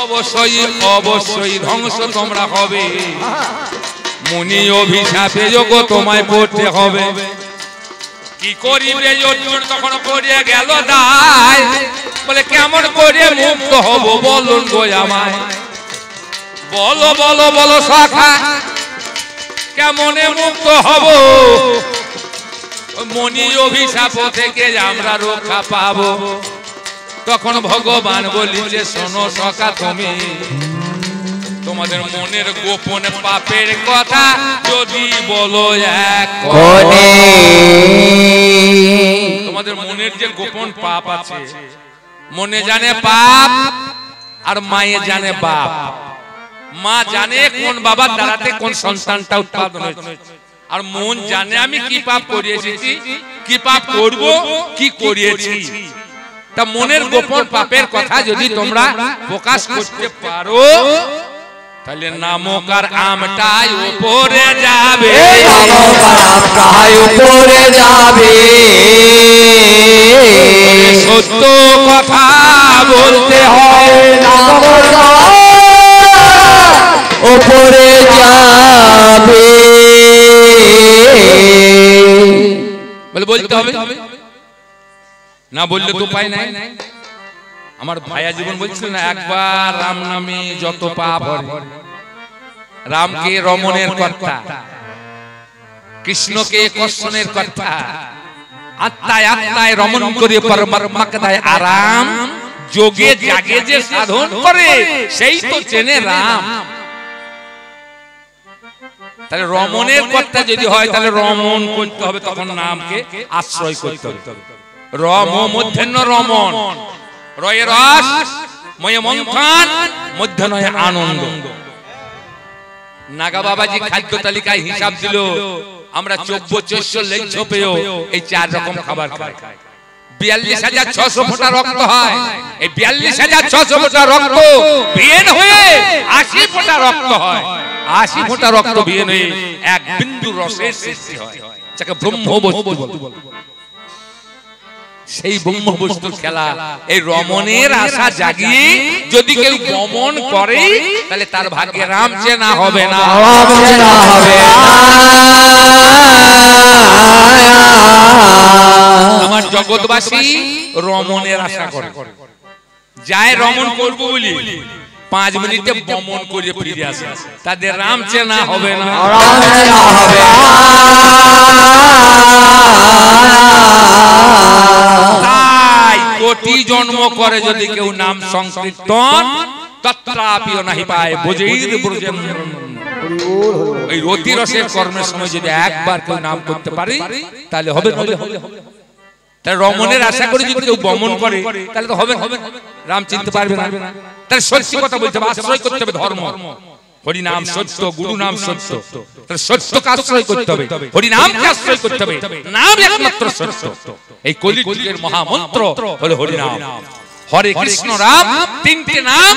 অবশ্যই অবশ্যই ধ্বংস তোমরা হবে মুনি অভিশাপে যোগ তোমায় পড়তে হবে কি করিবে অর্জুন তখন পড়ে গেল দায় বলে কেমন করে মুক্ত হব বলুন গো আমায় বলো বলো বলো সখা কেমনে মুক্ত হব মনি অভিশাপ থেকে আমরা রক্ষা পাবো তখন ভগবান বলিছে শোনো সখা তুমি তোমাদের মনের গোপন পাপের কথা যদি বলো এক তোমাদের মনের যে গোপন পাপ আছে মনে জানে পাপ আর মায়ে জানে বাপ মা জানে কোন বাবার দ্বারাতে কোন সন্তানটা উৎপাদন হয়েছে আর মন জানে আমি কি পাপ করিয়েছি কি পাপ করব কি করিয়েছি তা মনের গোপন পাপের কথা যদি তোমরা প্রকাশ করতে পারো তাহলে নামকার আমটাই উপরে যাবে আমটাই উপরে যাবে সত্য কথা বলতে হয় উপরে যাবে বলে বলতে হবে না বললে তো উপায় নাই আমার ভাইয়া জীবন বলছিল না একবার রাম নামে যত পাপ হয় রামকে রমণের কর্তা কৃষ্ণকে কর্ষণের কর্তা আত্মায় আত্মায় রমণ করে পরমাত্মাকে দেয় আরাম, যোগে জাগে যে সাধন করে সেই তো চেনে রাম। তাহলে রমণের কথা যদি হয় তাহলে রমণ করতে হবে, তখন নামকে আশ্রয় করতে হবে। রম মধ্যাহ্ন রমণ, রয়ে রস ময়ে মন্থন, মধ্যাহ্নয়ে আনন্দ। নাগা বাবাজি খাদ্য তালিকায় হিসাব দিল, আমরা 1400 লেগ ছোপেও এই 4 রকম খাবার খাই। 42,600 ফোঁটা রক্ত হয়, এই 42,600 ফোঁটা রক্ত বিয়েন হয়ে 80 ফোঁটা রক্ত হয়। 80 ফোঁটা রক্ত বিয়েন হয়ে এক বিন্দু রসের সৃষ্টি হয়, যাকে ব্রহ্ম বস্তু বলে। সেই ব্রহ্ম বস্তুর খেলা এই রমণের আশা জাগিয়ে যদি কেউ গমন করে তাহলে তার ভাগ্যে রাম চেনা হবে না। আমার জগৎবাসী রমণের আশা করে যায়, রমণ করবো বলি 5 মিনিটে গমন করে ফিরে আসে, তাদের রাম চেনা হবে না। তাই কোটি জন্ম করে যদি কেউ নাম সংকীর্তন তত্রাপিও নাহি পায় বুঝেইর ব্রজেন। ওই রতি রসের কর্মের সময় যদি একবার কেউ নাম করতে পারে তাহলে হবে। তাহলে রমণের আশা করে যদি কেউ গমন করে তাহলে তো হবে, রাম চিনতে পারবে না। তাহলে সত্যি কথা বলতে হবে, আশ্রয় করতে হবে ধর্ম। হরি নাম সত্য, গুরু নাম সত্য, তাহলে সত্যকে আশ্রয় করতে হবে, হরি নামকে আশ্রয় করতে হবে। নাম একমাত্র সত্য। এই কলিযুগের মহামন্ত্র হলো হরি নাম। হরে কৃষ্ণ রাম 3টে নাম,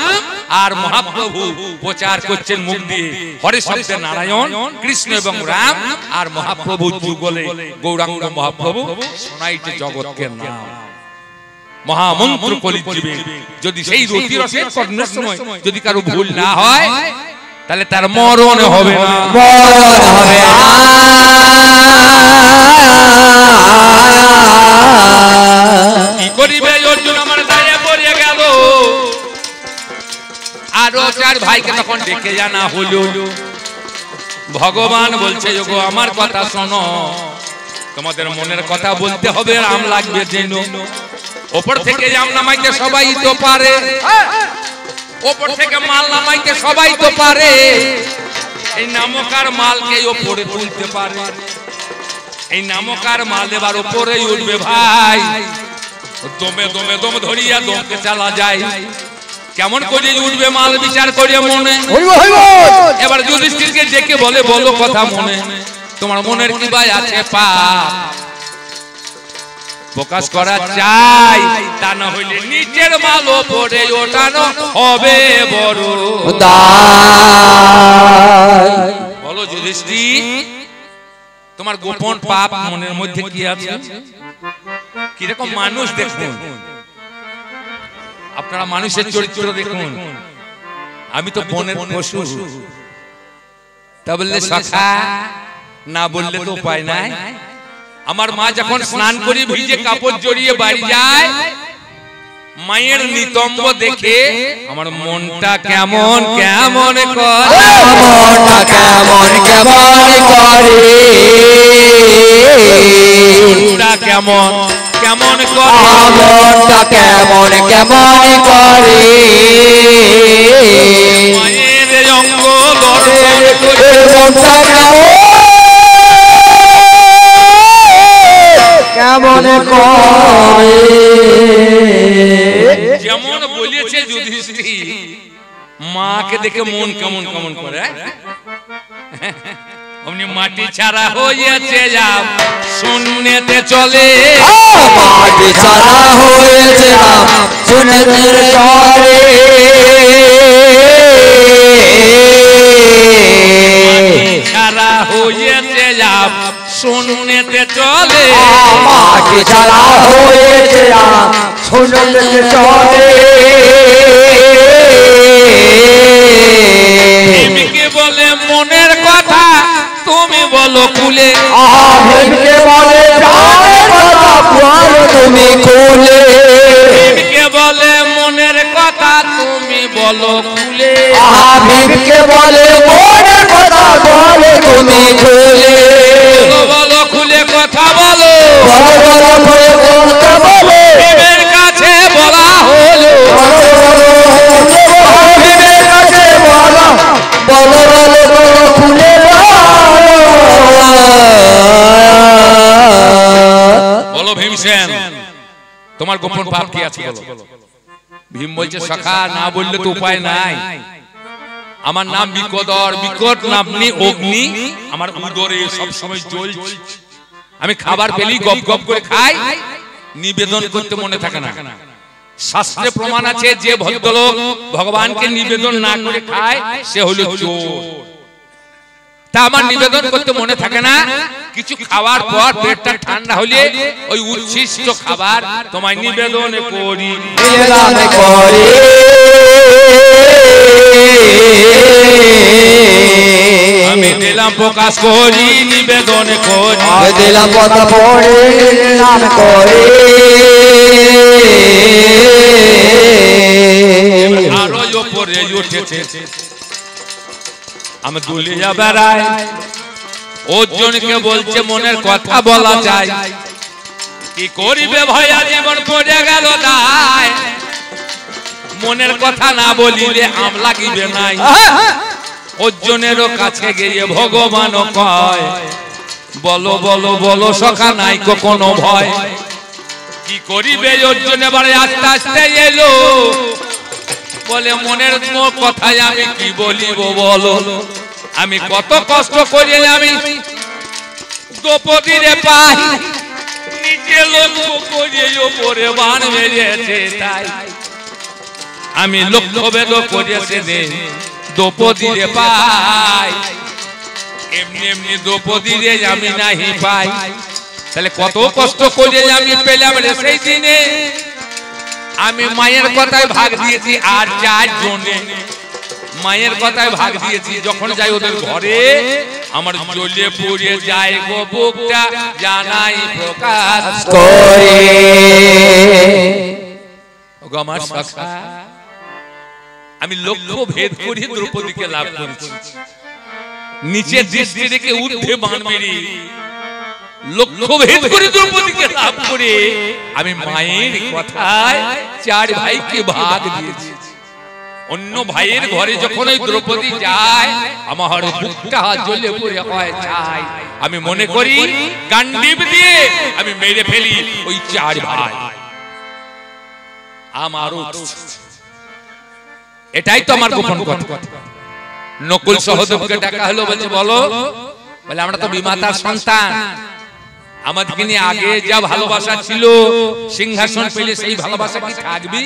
আর মহাপ্রভু প্রচার করছেন মুখ দিয়ে হরে শব্দে নারায়ণ, কৃষ্ণ এবং রাম, আর মহাপ্রভু যুগলে গৌরাঙ্গ মহাপ্রভু শোনাইতে জগৎকে নাম। মহামন্ত্র কলিযুগে যদি সেই রতি রসের কর্ণের সময় যদি কারো ভুল না হয় তাহলে তার মরণ হবে না। কি করিবে অর্জুন আমার দায়ে পড়ে গেল, আরো 4 ভাইকে তখন ডেকে জানা হলো। ভগবান বলছে ওগো আমার কথা শোনো, তোমাদের মনের কথা বলতে হবে, রাম লাগবে যেন। ওপর থেকে জাম নামাইতে সবাই তো পারে, ওপর থেকে মাল নামাইতে সবাই তো পারে, এই নামকার মালকে ওপরে তুলতে পারে। এই নামকার মাল এবার ওপরে উঠবে ভাই, দমে দমে দম ধরিয়া দমকে চালা যায়। কেমন করে উঠবে মাল বিচার করে মনে। এবার যুধিষ্ঠিরকে ডেকে বলে বলো কথা মনে, তোমার মনের কি ভাই আছে পাপ প্রকাশ করা চাই, তা না হইলে নিচের মাল ওপরে ওঠানো হবে বড় দায়। বলো যুধিষ্ঠির তোমার গোপন পাপ মনের মধ্যে কি আছে? কিরকম মানুষ দেখুন, আপনারা মানুষের চরিত্র দেখুন। আমি তো বনের পশু, তা বললে সখা, না বললে তো উপায় নাই। আমার মা যখন স্নান করে ভিজে কাপড় জড়িয়ে বাড়ি যায়, মায়ের নিতম্ব দেখে আমার মনটা কেমন কেমন করে, মনটা কেমন কেমন করে, মনটা কেমন কেমন করে, মনটা কেমন কেমন করে, মায়ের অঙ্গ দর্শন করে মনটা কেমন করে। যেমন বলেছে যুধিষ্ঠির, মাকে দেখে মন কেমন কেমন করে, অমনি মাটি ছাড়া হয়েছে যাব শূন্যতে চলে, মাটি ছাড়া হয়েছে যাব শূন্যতে চলে, ছাড়া হয়েছে যাব শূন্যতে চলে, মাটি ছাড়া হয়েছে যাব শূন্যতে চলে। প্রেমিকে বলে মনের কথা তুমি বলো খুলে, প্রেমিকে বলে প্রাণের কথা বলো তুমি খুলে, প্রেমিকে বলে মনের কথা তুমি বলো খুলে, প্রেমিকে বলে মনের কথা বলো তুমি খুলে, বলো খুলে কথা বলো, বলো গোপন পাপ কি আছে বলো? ভীম বলছে সখা না বললে তো উপায় নাই, আমার নাম বিকদর, বিকট নামনি অগ্নি আমার উদরে সব সময় জ্বলছে, আমি খাবার পেলেই গপ গপ করে খাই, নিবেদন করতে মনে থাকে না। শাস্ত্রে প্রমাণ আছে যে ভদ্রলোক ভগবানকে নিবেদন না করে খায় সে হলো চোর। তা আমার নিবেদন করতে মনে থাকে না, কিছু খাওয়ার পর পেটটা ঠান্ডা হলে ওই উচ্ছিষ্ট খাবার তোমায় নিবেদন করি। আমি দিলাম প্রকাশ করি, নিবেদন করি, দিলাম কথা পড়ে নাম করে। আরো উপরে উঠেছে আমি দুলিয়া বেড়াই, অর্জুনকে বলছে মনের কথা বলা যায়, কি করিবে ভয়া জীবন পড়ে গেল দায়, মনের কথা না বলিলে আম লাগিবে নাই। অর্জুনেরও কাছে গিয়ে ভগবান কয় বলো বলো বলো সখা নাই কোনো ভয়, কি করিবে অর্জুন এবারে আস্তে আস্তে এলো, বলে মনের কথাই আমি কি বলিব বলো, আমি কত কষ্ট করে আমি দ্রৌপদীরে পাই, নিজে লক্ষ্য করে ওপরে বান মেরেছে তাই, আমি লক্ষ্য ভেদ করেছে দ্রৌপদীরে পাই, এমনি এমনি দ্রৌপদীরে আমি নাহি পাই। তাহলে কত কষ্ট করে আমি পেলাম রে সেই দিনে, আমি মায়ের কথায় ভাগ দিয়েছি আর 4 জনে, মায়ের কথায় ভাগ দিয়েছি, যখন যাই ওদের ঘরে আমার জ্বলে পুড়ে যায় গো বুকটা জানাই প্রকাশ করে। ওগো আমার সখা, আমি লক্ষ্য ভেদ করে দ্রৌপদীকে লাভ করেছি, নিচে দৃষ্টি রেখে ঊর্ধ্বে বাণ মেরে লক্ষ্য ভেদ করে দ্রৌপদীকে লাভ করে আমি মায়ের কথায় 4 ভাইকে ভাগ দিয়েছি। অন্য ভাইয়ের ঘরে যখন ওই দ্রৌপদী যায় আমার বুকটা জ্বলে পুড়ে হয় ছাই, আমি মনে করি গান্ডীব দিয়ে আমি মেরে ফেলি ওই 4 ভাই। আমারও এটাই তো আমার গোপন কথা। নকুল সহদেবকে ডাকা হলো, বলছে বলো, বলে আমরা তো বিমাতার সন্তান, আমাদেরকে নিয়ে আগে যা ভালোবাসা ছিল সিংহাসন পেলে সেই ভালোবাসা কি থাকবি?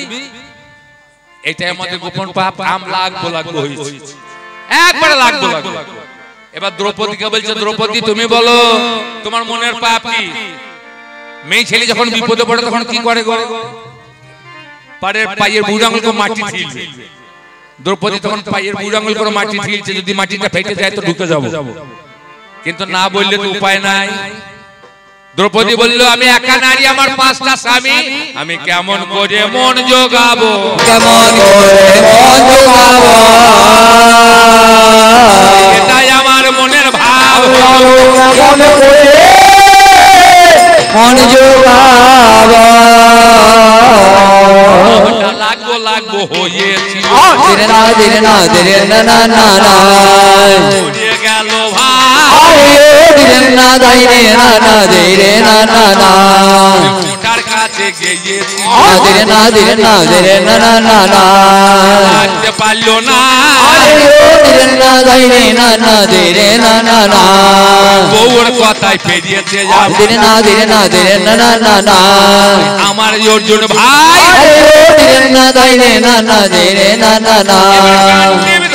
এটাই আমাদের গোপন পাপ, আম লাগবো লাগবো হয়েছে, একবারে লাগবো লাগবো। এবার দ্রৌপদীকে বলছে দ্রৌপদী তুমি বলো তোমার মনের পাপ কি? মেয়ে ছেলে যখন বিপদে পড়ে তখন কি করে গো? পায়ের বুড়ো আঙুল করে মাটি ঠেলবে। দ্রৌপদী তখন পায়ের বুড়ো আঙুল করে মাটি ঠেলছে, যদি মাটিটা ফেটে যায় তো ঢুকে যাবো, কিন্তু না বললে তো উপায় নাই। দ্রৌপদী বলল আমি একা নারী, আমার 5টা স্বামী, আমি কেমন করে মন জোগাবো, কেমন করে মন জোগাবো, এটাই আমার মনের ভাব, কেমন করে মন জোগাবো, লাগবো লাগবো হয়েছি ধীরে না ধীরে না ধীরে না না না না উড়ে গেল ভাই, ধীরে না ধীরে না না ধীরে না না না মোটার কাছে গিয়েছি, ধীরে না ধীরে না ধীরে না না না না লাগতে পারলো না, ধীরে না ধীরে না না ধীরে না না না বউর কথায় পেরিয়েছে ধীরে না ধীরে না ধীরে না না না না আমার অর্জুন ভাই, ধীরে না ধীরে না না ধীরে না না না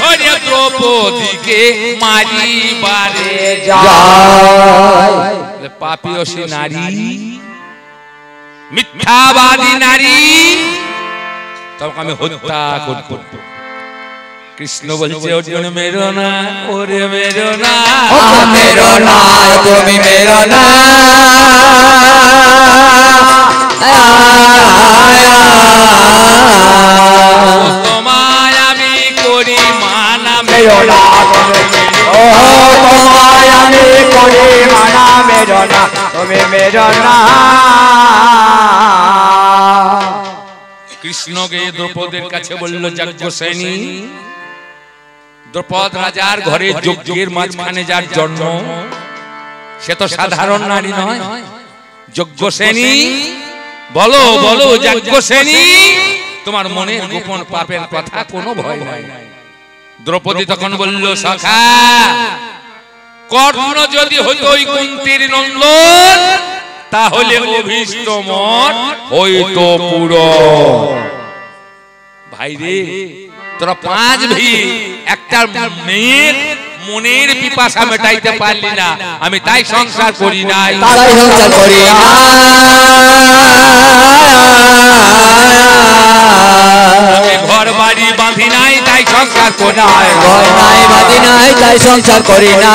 ধরে দ্রৌপদীকে মারিবারে যায় পাপী অসি নারী, মিথ্যাবাদী নারী, তখন আমি হত্যা করব। কৃষ্ণ বলছে অর্জুন মেরো না, ওরে মেরো না, মেরো না তুমি মেরো না, তোমায় আমি করি মানা, মেরো না ও তোমায় আমি করি মানা, মেরো না তুমি মেরো না। কৃষ্ণকে দ্রৌপদীর কাছে বলল যজ্ঞসেনী, দ্রৌপদ রাজার ঘরে যজ্ঞের মাঝখানে যার জন্ম সে তো সাধারণ নারী নয়, যজ্ঞসেনী বলো বলো যাজ্ঞসেনী, তোমার মনের গোপন পাপের কথা কোনো ভয় নাই। দ্রৌপদী তখন বলল, সখা কর্ণ যদি হতো ওই কুন্তির নন্দন, তাহলে অভীষ্ট মন হইতো পুরো। ভাই রে, তোরা 5 ভাই একটা মেয়ের মনের পিপাসা মেটাইতে পারলি না, আমি তাই সংসার করি নাই। তারাই সংসার করি না, আমি ঘর বাড়ি বাঁধি নাই, তাই সংসার করি নাই। ঘর নাই বাঁধি নাই, তাই সংসার করি না।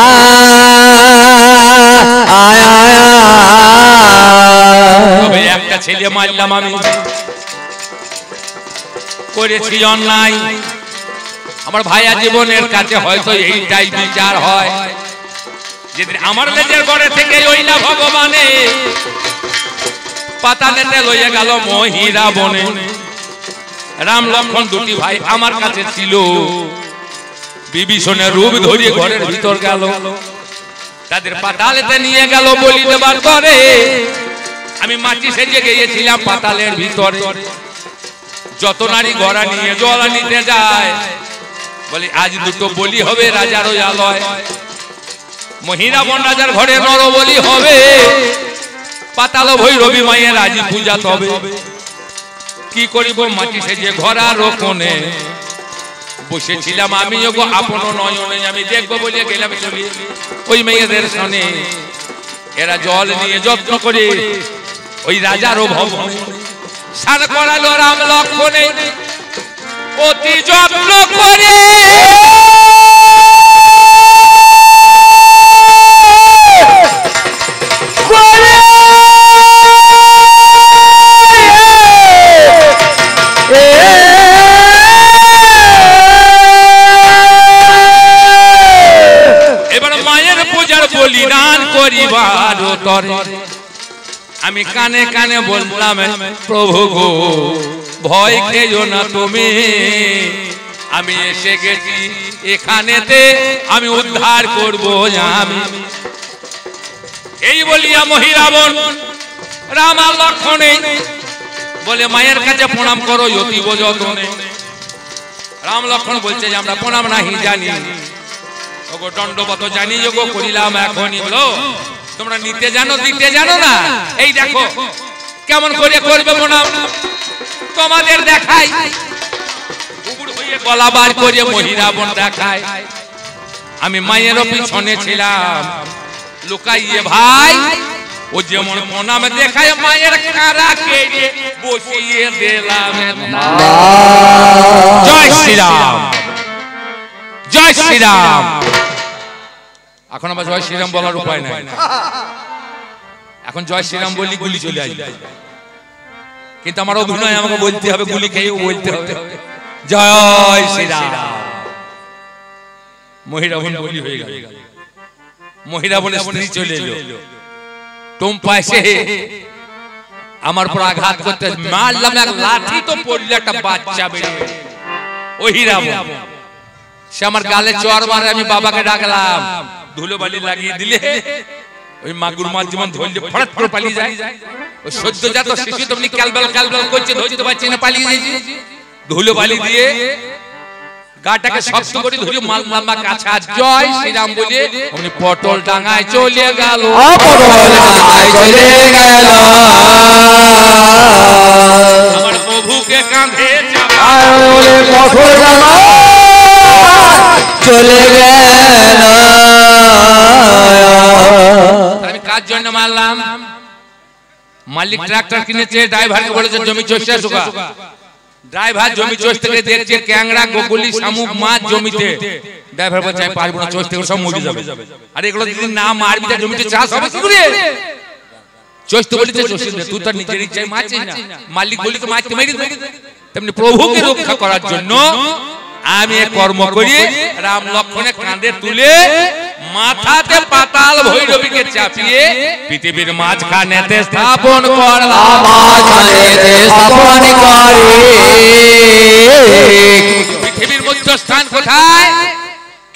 তবে একটা ছেলে মারলাম আমি, করেছি অন্যায়। আমার ভাইয়া জীবনের কাছে হয়তো এইটাই বিচার হয়, যেদিন আমার লেজের ঘরে থেকে ওই না ভগবানে পাতালেতে লইয়া গেল মহিরা বনে। রাম লক্ষ্মণ দুটি ভাই আমার কাছে ছিল, বিভীষণের রূপ ধরিয়ে ঘরের ভিতর গেল, তাদের পাতালেতে নিয়ে গেল বলি দেবার পরে। আমি মাটি সেজে গিয়েছিলাম পাতালের ভিতরে। যত নারী গড়া নিয়ে জল নিতে যায়, বলি আজ দুটো বলি হবে রাজার ওই আলয়। মহিরাবন রাজার ঘরে নর বলি হবে, পাতাল ভৈরবী মায়ের আজি পূজা তবে। কি করিব মাটি সেজে ঘরা রোকনে, বসেছিলাম আমি গো আপন নয়নে। আমি দেখবো বলে গেলাম চলি ওই মেয়েদের সনে। এরা জল নিয়ে যত্ন করে ওই রাজারও ভবনে সার করালো রাম লক্ষ্মণে অতি যত্ন করে। এবার মায়ের পূজার বলিদান করিবার তরে আমি কানে কানে বললাম, প্রভু গো ভয় খেও না তুমি, আমি এসে গেছি এখানেতে, আমি উদ্ধার করব আমি। এই বলিয়া মহিরাবন রাম আর লক্ষ্মণে বলে মায়ের কাছে প্রণাম করো অতীব যতনে। রাম লক্ষ্মণ বলছে যে আমরা প্রণাম নাহি জানি, ওগো দণ্ডবত জানি যোগ করিলাম এখনই। বলো তোমরা নিতে জানো দিতে জানো না, এই দেখো কেমন করে করবে প্রণাম তোমাদের দেখাই। উগুড় হয়ে গলা বার করে মহিরাবন দেখায়। আমি মায়ের পিছনে ছিলাম লুকাইয়ে ভাই, ও যেমন প্রণাম দেখায় মায়ের কারা কেড়ে বসিয়ে দিলাম। জয় শ্রীরাম, জয় শ্রীরাম। এখন আবার জয় শ্রীরাম বলার উপায় নাই, এখন জয় শ্রীরাম বললি গুলি চলে আসবে। কিন্তু আমার অভিনয় আমাকে বলতে হবে, গুলি খেয়েও বলতে হবে জয় শ্রীরাম। মহিরাবন বলি হয়ে গেল। মহিরাবনের স্ত্রী চলে এলো, টুম্পা এসে আমার উপর আঘাত করতে মারলাম এক লাঠি, তো পড়লে একটা বাচ্চা বেরিয়ে। ওই হিরাবন সে আমার গালে চর মারে, আমি বাবাকে ডাকলাম, ধুলো বালি লাগিয়ে দিলে ওই মাগুর মাছ যেমন ধরলে ফড়াত করে পালিয়ে যায়, ওই সদ্যজাত শিশু তেমনি ক্যালবেল ক্যালবেল করছে, ধরতে পারছি না, পালিয়ে যাচ্ছে। ধুলো বালি দিয়ে গাটাকে শক্ত করে ধরে মামা কাছা জয় শ্রীরাম বলে উনি পটল ডাঙায় চলে গেল। আমার প্রভুকে কাঁধে চলে গেল। আমি কার জন্য মারলাম? মালিক ট্রাক্টর কিনেছে, ড্রাইভারকে বলেছে জমি চষে আসুকা। ড্রাইভার জমি চষতে গিয়ে দেখছে ক্যাংড়া, গোগুলি, শামুক মাছ জমিতে। ড্রাইভার বলছে আমি পারবো না, চষতে সব মরে যাবে। আর এগুলো যদি না মারবি তা জমিতে চাষ হবে কি করে? চষতে বলেছে চষে দে, তুই তো নিজের ইচ্ছায় মারছিস না, মালিক বলি তো মারতে মেরে দে। তেমনি প্রভুকে রক্ষা করার জন্য আমি এক কর্ম করি, রাম লক্ষ্মণের কাঁধে তুলে মাথাতে পাতাল ভৈরবীকে চাপিয়ে পৃথিবীর মাঝখানেতে স্থাপন করলাম। পৃথিবীর মধ্যস্থান কোথায়?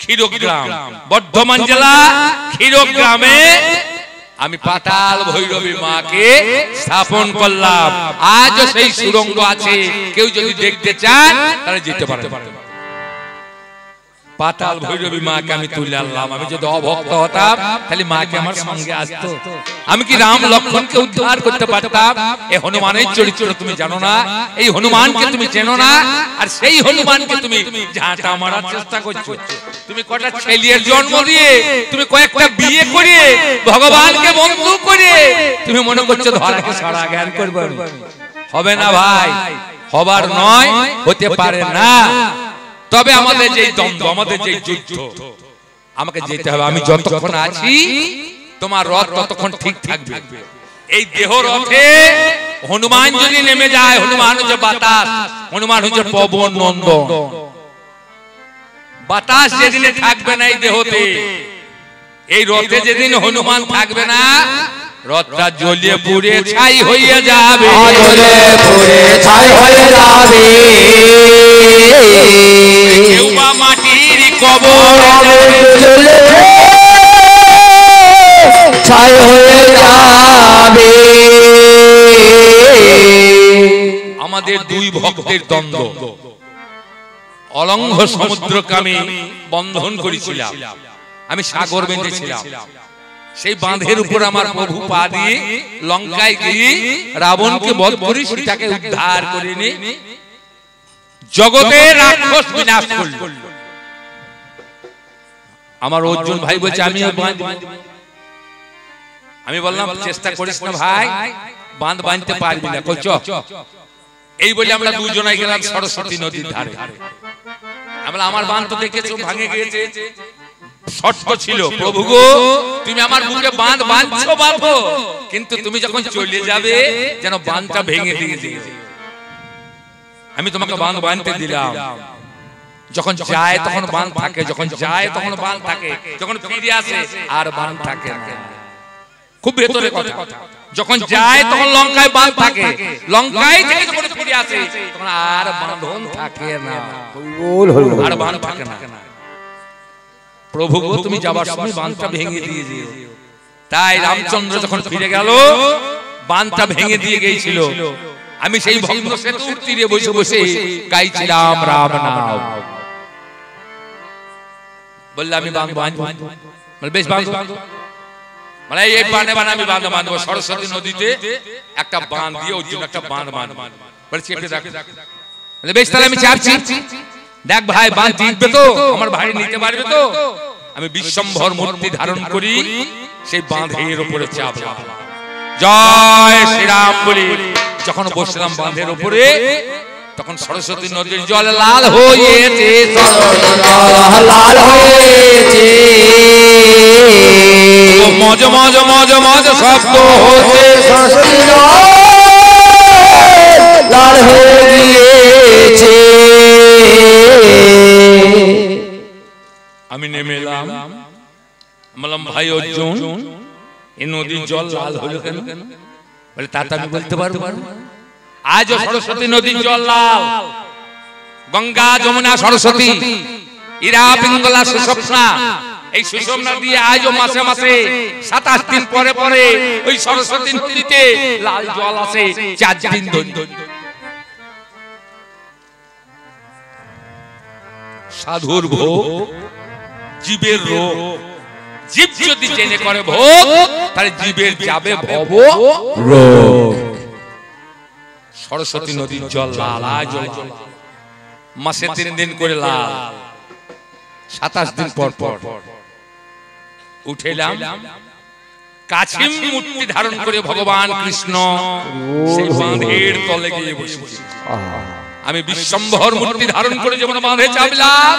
ক্ষীরগ্রাম, বর্ধমান জেলা ক্ষীরগ্রামে আমি পাতাল ভৈরবী মাকে স্থাপন করলাম। আজও সেই সুরঙ্গ আছে, কেউ যদি দেখতে চান তাহলে যেতে পারে। পাতাল ভৈরবী মাকে আমি তুলে আনলাম। আমি যদি অভক্ত হতাম তাহলে মাকে আমার সঙ্গে আসতো। আমি কি রাম লক্ষ্মণকে উদ্ধার করতে পারতাম? এই হনুমানের চরিত্র তুমি জানো না, এই হনুমানকে তুমি চেনো না, আর সেই হনুমানকে তুমি ঝাঁটা মারার চেষ্টা করছো। তুমি কটা ছেলের জন্ম দিয়ে, তুমি কয়েকটা বিয়ে করে, ভগবানকে বন্ধু করে তুমি মনে করছো ধরাকে সারা জ্ঞান করবে। হবে না ভাই, হবার নয়, হতে পারে না। তবে আমাদের যে দ্বন্দ্ব, আমাদের যে যুদ্ধ, আমাকে যেতে হবে। আমি যতক্ষণ আছি তোমার রথ ততক্ষণ ঠিক থাকবে। এই দেহ রথে হনুমান যদি নেমে যায়, হনুমান হচ্ছে বাতাস, হনুমান হচ্ছে পবন নন্দন। বাতাস যেদিনে থাকবে না এই দেহতে, এই রথে যেদিন হনুমান থাকবে না, রথটা জ্বলিয়ে পুড়ে ছাই হয়ে যাবে, ছাই হয়ে যাবে। কেউ বা মাটির কবর ছাই হয়ে যাবে। আমাদের দুই ভক্তের দ্বন্দ্ব, অলঙ্ঘ সমুদ্রকে আমি বন্ধন করেছিলাম, আমি সাগর বেঁধেছিলাম। সেই বাঁধের উপর আমার প্রভু পা দিয়ে লঙ্কায় গিয়ে রাবণকে বধ করে সীতাকে উদ্ধার করে নিয়ে জগতের রাক্ষস বিনাশ করল। আমার অর্জুন ভাই বলছে আমি বললাম চেষ্টা করিস না ভাই, বাঁধ বাঁধতে পারবি না। কইছ এই বলে আমরা দুজনাই গেলাম সরস্বতী নদীর ধারে। আমরা আমার বাঁধ তো দেখেছো ভাঙে গিয়েছে, শর্ত ছিল প্রভু গো তুমি আমার বুকে বাঁধ বাঁধছো বাঁধো, কিন্তু তুমি যখন চলে যাবে যেন বাঁধটা ভেঙে দিয়ে দিও। আমি তোমাকে বাঁধ বাঁধতে দিলাম, যখন যায় তখন বাঁধ থাকে, যখন যায় তখন বাঁধ থাকে, যখন ফিরে আসে আর বাঁধ থাকে না। খুব ভেতরে কথা, যখন যায় তখন লঙ্কায় বাঁধ থাকে, লঙ্কায় থেকে যখন ফিরে আসে তখন আর বাঁধন থাকে না, আর বাঁধ থাকে না। প্রভু গো তুমি যাবার সময় বাঁধটা ভেঙে দিয়ে দিও। তাই রামচন্দ্র যখন ফিরে গেল বাঁধটা ভেঙে দিয়ে গিয়েছিল। আমি সেই ভগ্ন সেতুর তীরে বসে বসে গাইছিলাম রাম নাম। বললে আমি বাঁধ বাঁধবো, বেশ বাঁধবো, মানে এই বাঁধে বাঁধে আমি বাঁধ বাঁধবো। সরস্বতী নদীতে একটা বাঁধ দিয়ে ওই জন্য একটা বাঁধ বাঁধবো, বলে চেপে রাখ। বেশ তাহলে আমি চাপছি, দেখ ভাই বাঁধ জিতবে তো, আমার ভাই নিতে পারবে তো। আমি বিশ্বম্ভর মূর্তি ধারণ করি, সেই বাঁধের উপরে চাপলাম, জয় শ্রীরাম বলি। যখন বসলাম বাঁধের উপরে তখন সরস্বতী নদীর জল লাল হয়েছে, লাল হয়েছে, মজ মজ মজ মজ শব্দ হচ্ছে, সরস্বতী লাল হয়ে গিয়েছে। আমি নেমে এলাম, বললাম ভাই অর্জুন এই নদীর জল লাল হলো কেন? বলে তা আমি বলতে পারবো। আজও সরস্বতী নদীর জল লাল, গঙ্গা যমুনা সরস্বতী ইরা পিঙ্গলা সুষুম্না, এই সুষুম্না দিয়ে আজও মাসে মাসে 27 দিন পরে পরে ওই সরস্বতী নদীতে লাল জল আসে 4 দিন ধরে। সাধুর ভোগ জীবের রোগ, জীব যদি জেনে করে ভোগ তাহলে জীবের যাবে ভব রোগ। সরস্বতী নদীর জল লাল, আজ মাসে 3 দিন করে লাল, 27 দিন পর পর উঠেলাম। কাছিম মূর্তি ধারণ করে ভগবান কৃষ্ণ সেই বাঁধের তলে গিয়ে বসেছে। আমি বিশ্বম্ভর মূর্তি ধারণ করে যেমন বাঁধে চাপলাম,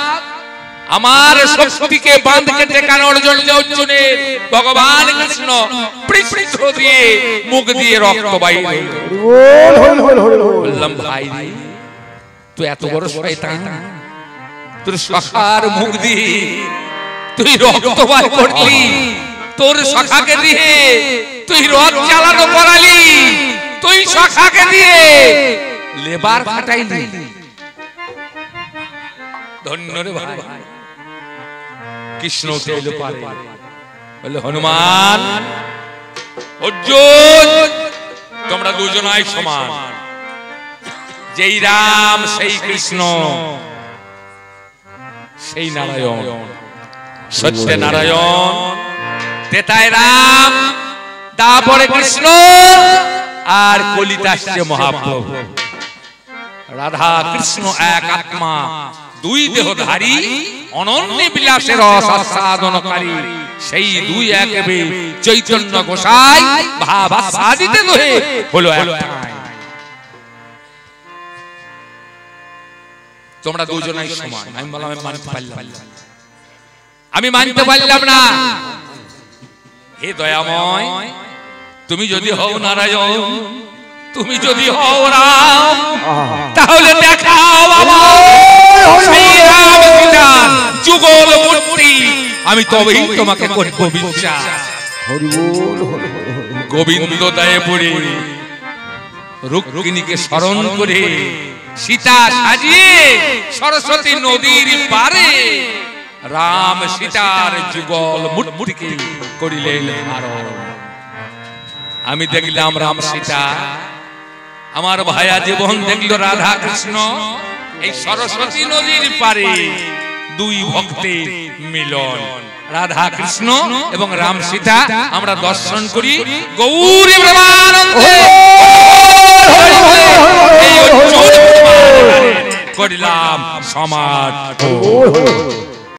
আমার শক্তিকে বাঁধকে টেকানোর জন্য অর্জুনের ভগবান কৃষ্ণ পৃষ্ঠ দিয়ে মুখ দিয়ে রক্ত বাইর হলো। বললাম ভাই তুই এত বড় শয়তান, তোর সখার মুখ দিয়ে তুই রক্ত বাইর করলি, তোর সখাকে দিয়ে তুই রথ চালানো করালি, তুই সখাকে দিয়ে লেবার খাটাইলি। ধন্য রে ভাই। কৃষ্ণ উঠে এলো পারে, বলে হনুমান অর্জুন তোমরা দুজনাই সমান, যেই রাম সেই কৃষ্ণ সেই নারায়ণ, সত্যে নারায়ণ, তেতায় রাম, তারপরে কৃষ্ণ, আর কলিতে আসছে মহাপ্রভু। রাধা কৃষ্ণ এক আত্মা, দুই দেহধারী, অনন্য বিলাসের রস আস্বাদনকারী, সেই দুই একে চৈতন্য গোসাই ভাবাস্বাদিতে দোহে হলো একটাই। তোমরা দুজনাই সমান। আমি বললাম আমি মানতে পারলাম না, আমি মানতে পারলাম না। হে দয়াময়, তুমি যদি হও নারায়ণ, তুমি যদি হও রাম, তাহলে দেখাও সেই রাম সীতা যুগল মূর্তি, আমি তবেই তোমাকে করব বিশ্বাস। গোবিন্দ দায়ে পড়ে রুক্মিণীকে স্মরণ করে সীতা সাজিয়ে সরস্বতী নদীর পারে রাম সীতার যুগল মূর্তিকে করিলেন ধারণ। আমি দেখলাম রাম সীতা, আমার ভাইয়া জীবন দেখলো রাধা কৃষ্ণ, এই সরস্বতী নদীর পারে দুই ভক্তের মিলন। রাধা কৃষ্ণ এবং রাম সীতা আমরা দর্শন করি গৌরী প্রেমানন্দে। করিলাম সমাজ।